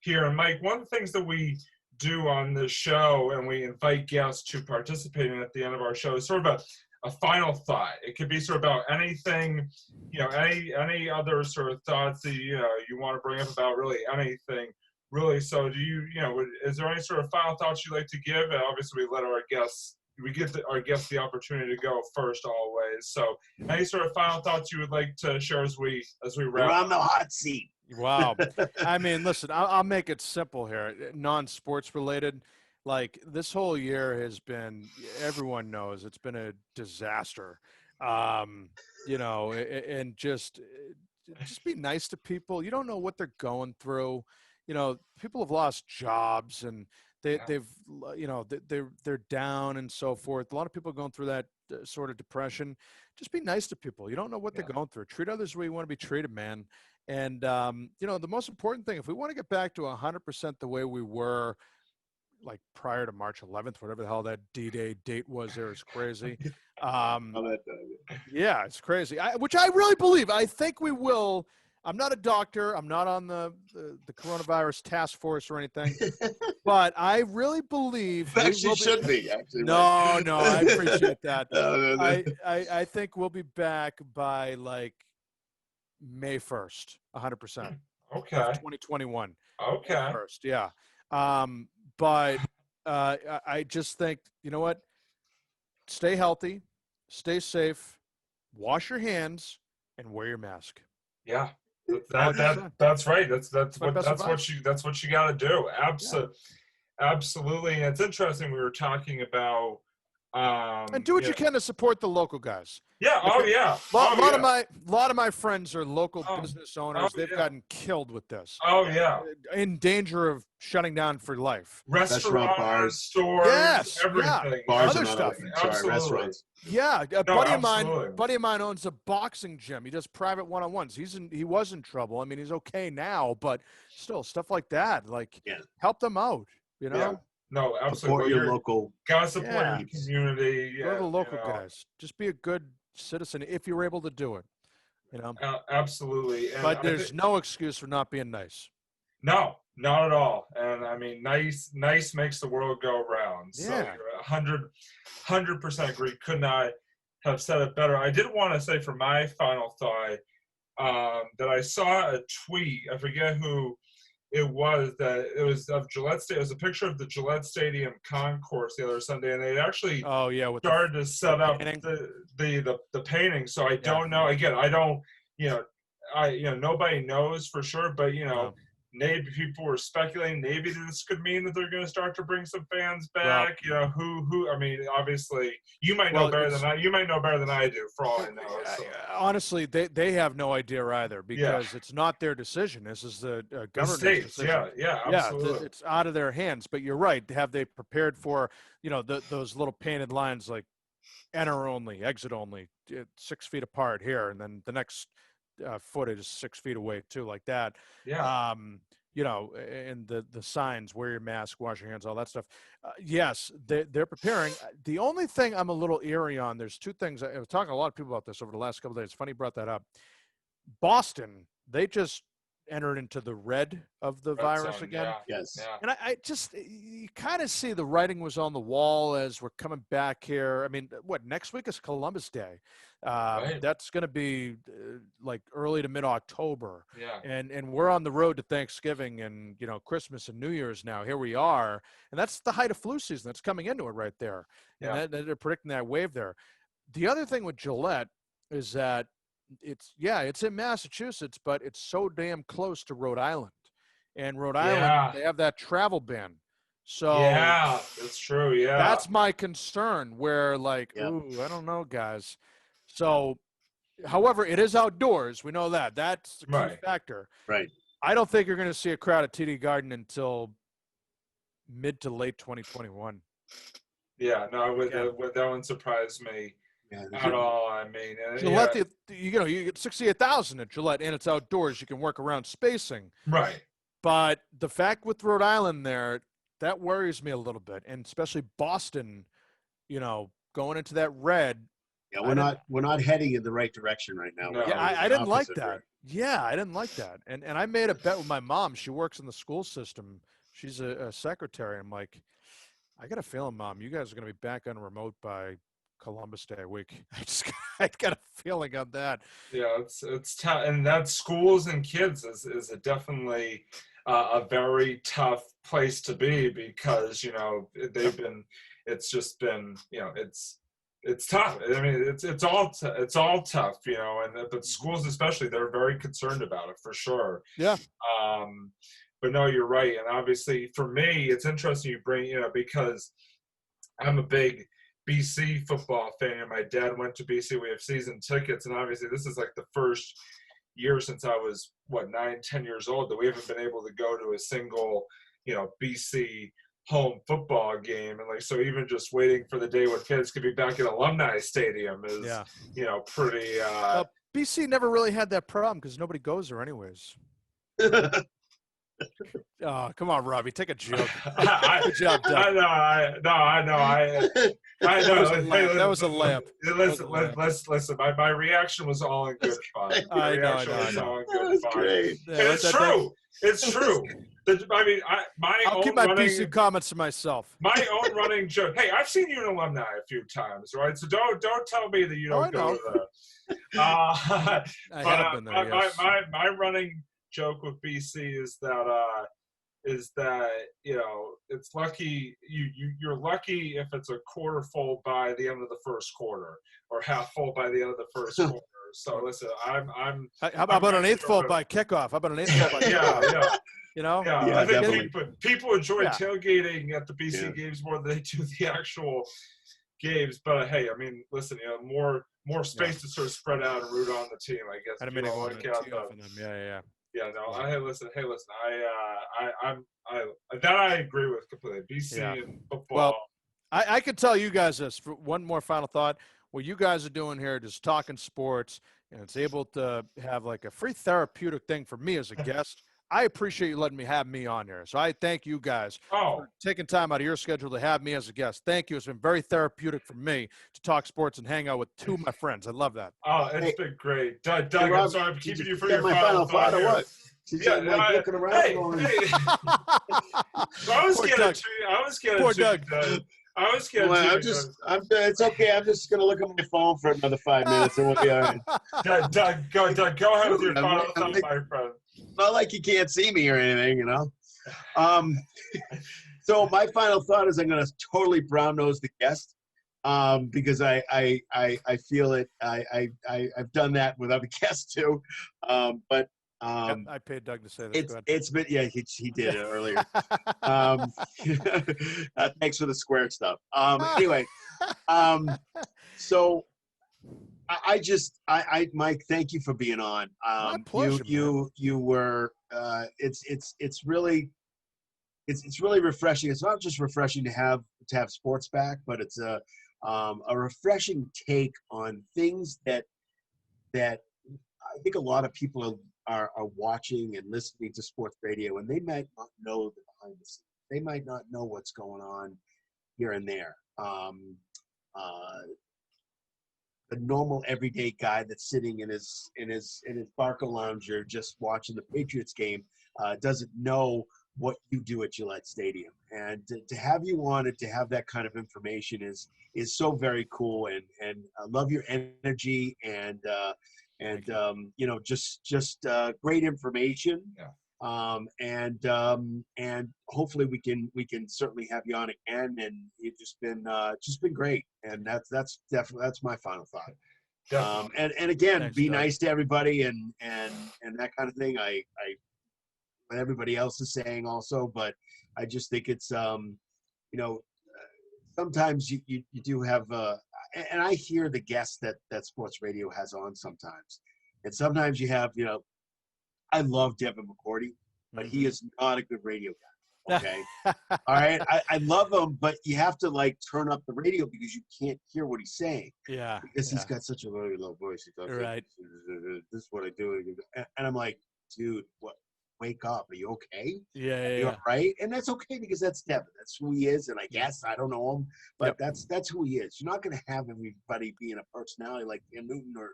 here. And Mike, one of the things that we do on this show, and we invite guests to participate in at the end of our show, is sort of a final thought. It could be sort of about anything, you know, any other sort of thoughts that you want to bring up about really anything. Really, so do you know, is there any sort of final thoughts you'd like to give? And obviously, we give our guests the opportunity to go first always. So any sort of final thoughts you would like to share as we wrap? We're on the hot seat. Wow. I mean, listen, I'll make it simple here. Non-sports related, like this whole year has been, everyone knows it's been a disaster. You know, and just be nice to people. You don't know what they're going through. You know, people have lost jobs and they've, you know, they're down and so forth. A lot of people are going through that sort of depression. Just be nice to people. You don't know what they're going through. Treat others the way you want to be treated, man. And, you know, the most important thing, if we want to get back to 100% the way we were like prior to March 11th, whatever the hell that D-Day date was there is crazy. Yeah, it's crazy. Which I really believe. I think we will. I'm not a doctor. I'm not on the coronavirus task force or anything. But I really believe we Actually, will should be. Actually, no, I appreciate that. No. I think we'll be back by like May 1st, 100%. Okay. Of 2021. Okay. May 1st, yeah. But I just think, you know what? Stay healthy, stay safe, wash your hands, and wear your mask. Yeah. That's right. That's what you got to do. Absolutely. And it's interesting. We were talking about and do what you can to support the local guys. Yeah. A lot of my friends are local business owners. They've gotten killed with this. In danger of shutting down for life. Restaurant bars, stores, everything. Bars other stuff. Restaurants. Yeah, a buddy of mine owns a boxing gym. He does private one-on-ones. He was in trouble. I mean, he's okay now, but still, stuff like that, like help them out. You know. Yeah. No, absolutely. Support your local. Gotta support your community. Go to the local guys. Just be a good citizen if you're able to do it. You know. Absolutely. And but there's no excuse for not being nice. No, not at all. And I mean, nice makes the world go round. So you're 100% agree. Could not have said it better. I did want to say for my final thought that I saw a tweet. I forget who it was, that it was of Gillette Stadium. It was a picture of the Gillette Stadium concourse the other Sunday, and they actually started to set up the painting. So I don't know. Again, I don't. Nobody knows for sure, but maybe people were speculating. Maybe this could mean that they're going to start to bring some fans back. Who? I mean, obviously, you might know better than I. You might know better than I do, for all I know. So. Honestly, they have no idea either, because it's not their decision. This is the governor's decision. Yeah, absolutely. It's out of their hands. But you're right. Have they prepared for those little painted lines like enter only, exit only, 6 feet apart here, and then the next footage is 6 feet away too, like that. And the signs, wear your mask, wash your hands, all that stuff. Yes, they're preparing. The only thing I'm a little eerie on, there's two things. I was talking to a lot of people about this over the last couple of days. It's funny you brought that up. Boston, they just entered into the red of the virus again. Yes. And I just, you kind of see the writing was on the wall as we're coming back here. I mean, next week is Columbus Day. That's going to be like early to mid-October. And we're on the road to Thanksgiving and, Christmas and New Year's now. Here we are. And that's the height of flu season that's coming into it right there. And they're predicting that wave there. The other thing with Gillette is that it's in Massachusetts, but it's so damn close to Rhode Island. And Rhode Island, they have that travel ban. So that's true. Yeah. That's my concern, where like, ooh, I don't know, guys. So, however, it is outdoors. We know that. That's a key factor. Right. I don't think you're going to see a crowd at TD Garden until mid to late 2021. Yeah, no, that one surprised me at all. I mean, Gillette, you get 68,000 at Gillette, and it's outdoors. You can work around spacing. Right. But the fact with Rhode Island there, that worries me a little bit, and especially Boston, going into that red. Yeah, we're not heading in the right direction right now. No. Yeah, I didn't like that. Yeah, I didn't like that. And I made a bet with my mom. She works in the school system. She's a secretary. I'm like, I got a feeling, Mom, you guys are going to be back on remote by Columbus Day week. I got a feeling on that. Yeah, it's tough, and that schools and kids is a definitely a very tough place to be, because it's just been it's tough. I mean, it's all tough, but schools especially, they're very concerned about it for sure. Yeah. But no, you're right. And obviously for me, it's interesting you bring, because I'm a big BC football fan. My dad went to BC. We have season tickets. And obviously this is like the first year since I was 9-10 years old that we haven't been able to go to a single, BC home football game. And so even just waiting for the day when kids could be back at Alumni Stadium is, pretty. BC never really had that problem because nobody goes there anyways. Oh, come on, Robbie. Take a joke. I Good job, Doug. know. I know. That was a layup. Listen. My reaction was all in good fun. I know. All in That good was fun. great. Yeah, And it's true. It's true. I'll keep my PC comments to myself. My own running joke. Hey, I've seen you in alumni a few times, right? So don't tell me that you don't go there. I have been there. Yes. My running joke with BC is that it's lucky you're lucky if it's a quarter full by the end of the first quarter or half full by the end of the first quarter. So listen, I'm How about an eighth full by kickoff? How about an eighth full by kickoff? Yeah. You know? Yeah, I think definitely. people enjoy tailgating at the BC games more than they do the actual games. But hey, I mean, listen, more space to sort of spread out and root on the team, I guess. I didn't mean to go on them. Yeah. Yeah, no. Hey, listen. I agree with completely. BC and football. Well, I could tell you guys this. For one more final thought. What you guys are doing here, just talking sports, and it's able to have like a free therapeutic thing for me as a guest. I appreciate you letting me have me on here. So I thank you guys for taking time out of your schedule to have me as a guest. Thank you. It's been very therapeutic for me to talk sports and hang out with two of my friends. I love that. Oh, it's been great. Doug, I'm sorry I'm keeping you for your final thought or what? Looking around. Hey. I was getting Doug. It's okay. I'm just gonna look at my phone for another 5 minutes, and we'll be all right. Doug, go ahead with your final thought, my friend. Not like you can't see me or anything, So my final thought is I'm gonna totally brown nose the guest, because I feel it. I've done that with other guests too, but. I paid Doug to say this. It's been he did it earlier. Thanks for the square stuff. Anyway, so Mike, thank you for being on. My pleasure, you were it's really refreshing. It's not just refreshing to have sports back, but it's a refreshing take on things that I think a lot of people are watching and listening to sports radio, and they might not know the behind the scenes. They might not know what's going on here and there. The normal everyday guy that's sitting in his Barca lounger just watching the Patriots game doesn't know what you do at Gillette Stadium. And to have you on and to have that kind of information is so very cool. And I love your energy and just great information. Yeah. And hopefully we can certainly have you on again. And you've just been great. And that's my final thought. And again, Thanks, be Doug. nice to everybody and that kind of thing. I what everybody else is saying also, but I just think it's sometimes you do have and I hear the guests that sports radio has on sometimes. And sometimes you have, I love Devin McCourty, but he is not a good radio guy. Okay. All right. I love him, but you have to turn up the radio because you can't hear what he's saying. Yeah. Because he's got such a very low voice. He talks right. This is what I do. And I'm like, dude, what? Wake up. Are you okay? Yeah. You all right? And that's okay because that's Devin. That's who he is. And I guess I don't know him, but that's who he is. You're not going to have everybody being a personality like Cam Newton or,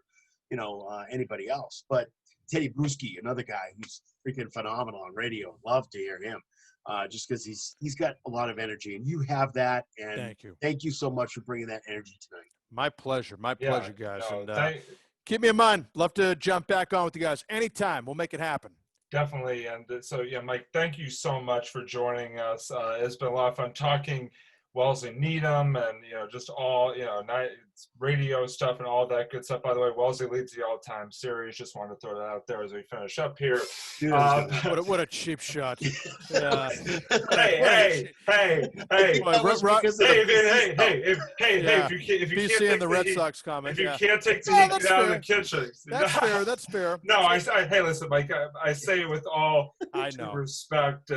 anybody else. But Teddy Bruschi, another guy who's freaking phenomenal on radio. Love to hear him. Just because he's got a lot of energy, and you have that. And thank you so much for bringing that energy tonight. My pleasure, guys. And keep me in mind. Love to jump back on with you guys anytime. We'll make it happen. Definitely. And so, Mike, thank you so much for joining us. It's been a lot of fun talking Wellesley-Needham and, just all, radio stuff and all that good stuff. By the way, Wellesley leads the all-time series. Just wanted to throw that out there as we finish up here. What a cheap shot. Yeah. Hey. If you BC can't and the Red Sox comment. If you can't take the heat out of the kitchen. That's fair. No, hey, listen, Mike, I say it with all due respect.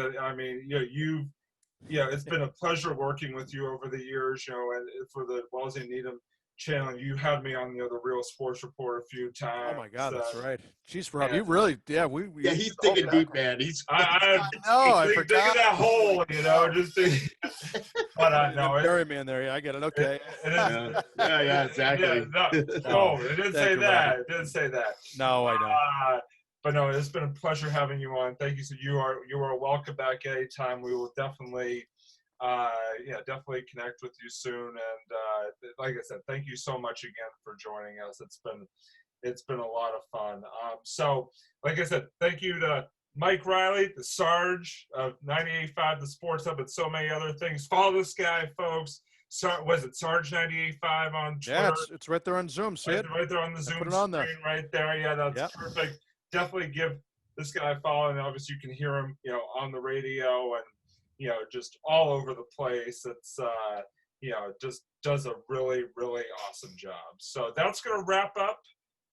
It's been a pleasure working with you over the years, and for the Wellesley-Needham channel. You had me on the Real Sports Report a few times. Oh my God, that's right. Jeez, Rob, you and- really, yeah, we Yeah, he's digging deep, man. He's I I dig forgot. that hole, just but no, Bury me in there. Yeah, I get it. Okay. it is. yeah, exactly. No, it didn't say you, that. Robbie. It didn't say that. No, I know. But no, it's been a pleasure having you on. Thank you. So you are welcome back anytime. We will definitely, definitely connect with you soon. And like I said, thank you so much again for joining us. It's been a lot of fun. So like I said, thank you to Mike Riley, the Sarge of 98.5, the Sports Hub, and so many other things. Follow this guy, folks. Was it Sarge 98.5 on Twitter? Yeah, it's right there on Zoom. See it? Right there on the Zoom put it on screen, there. right there. Yeah, that's Yep. perfect. Definitely give this guy a follow, and obviously you can hear him, on the radio and just all over the place. It's just does a really, really awesome job. So that's gonna wrap up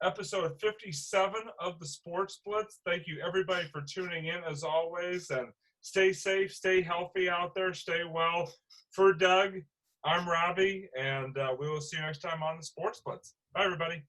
episode 57 of the Sports Blitz. Thank you everybody for tuning in as always, and stay safe, stay healthy out there, stay well. For Doug, I'm Robbie, and we will see you next time on the Sports Blitz. Bye, everybody.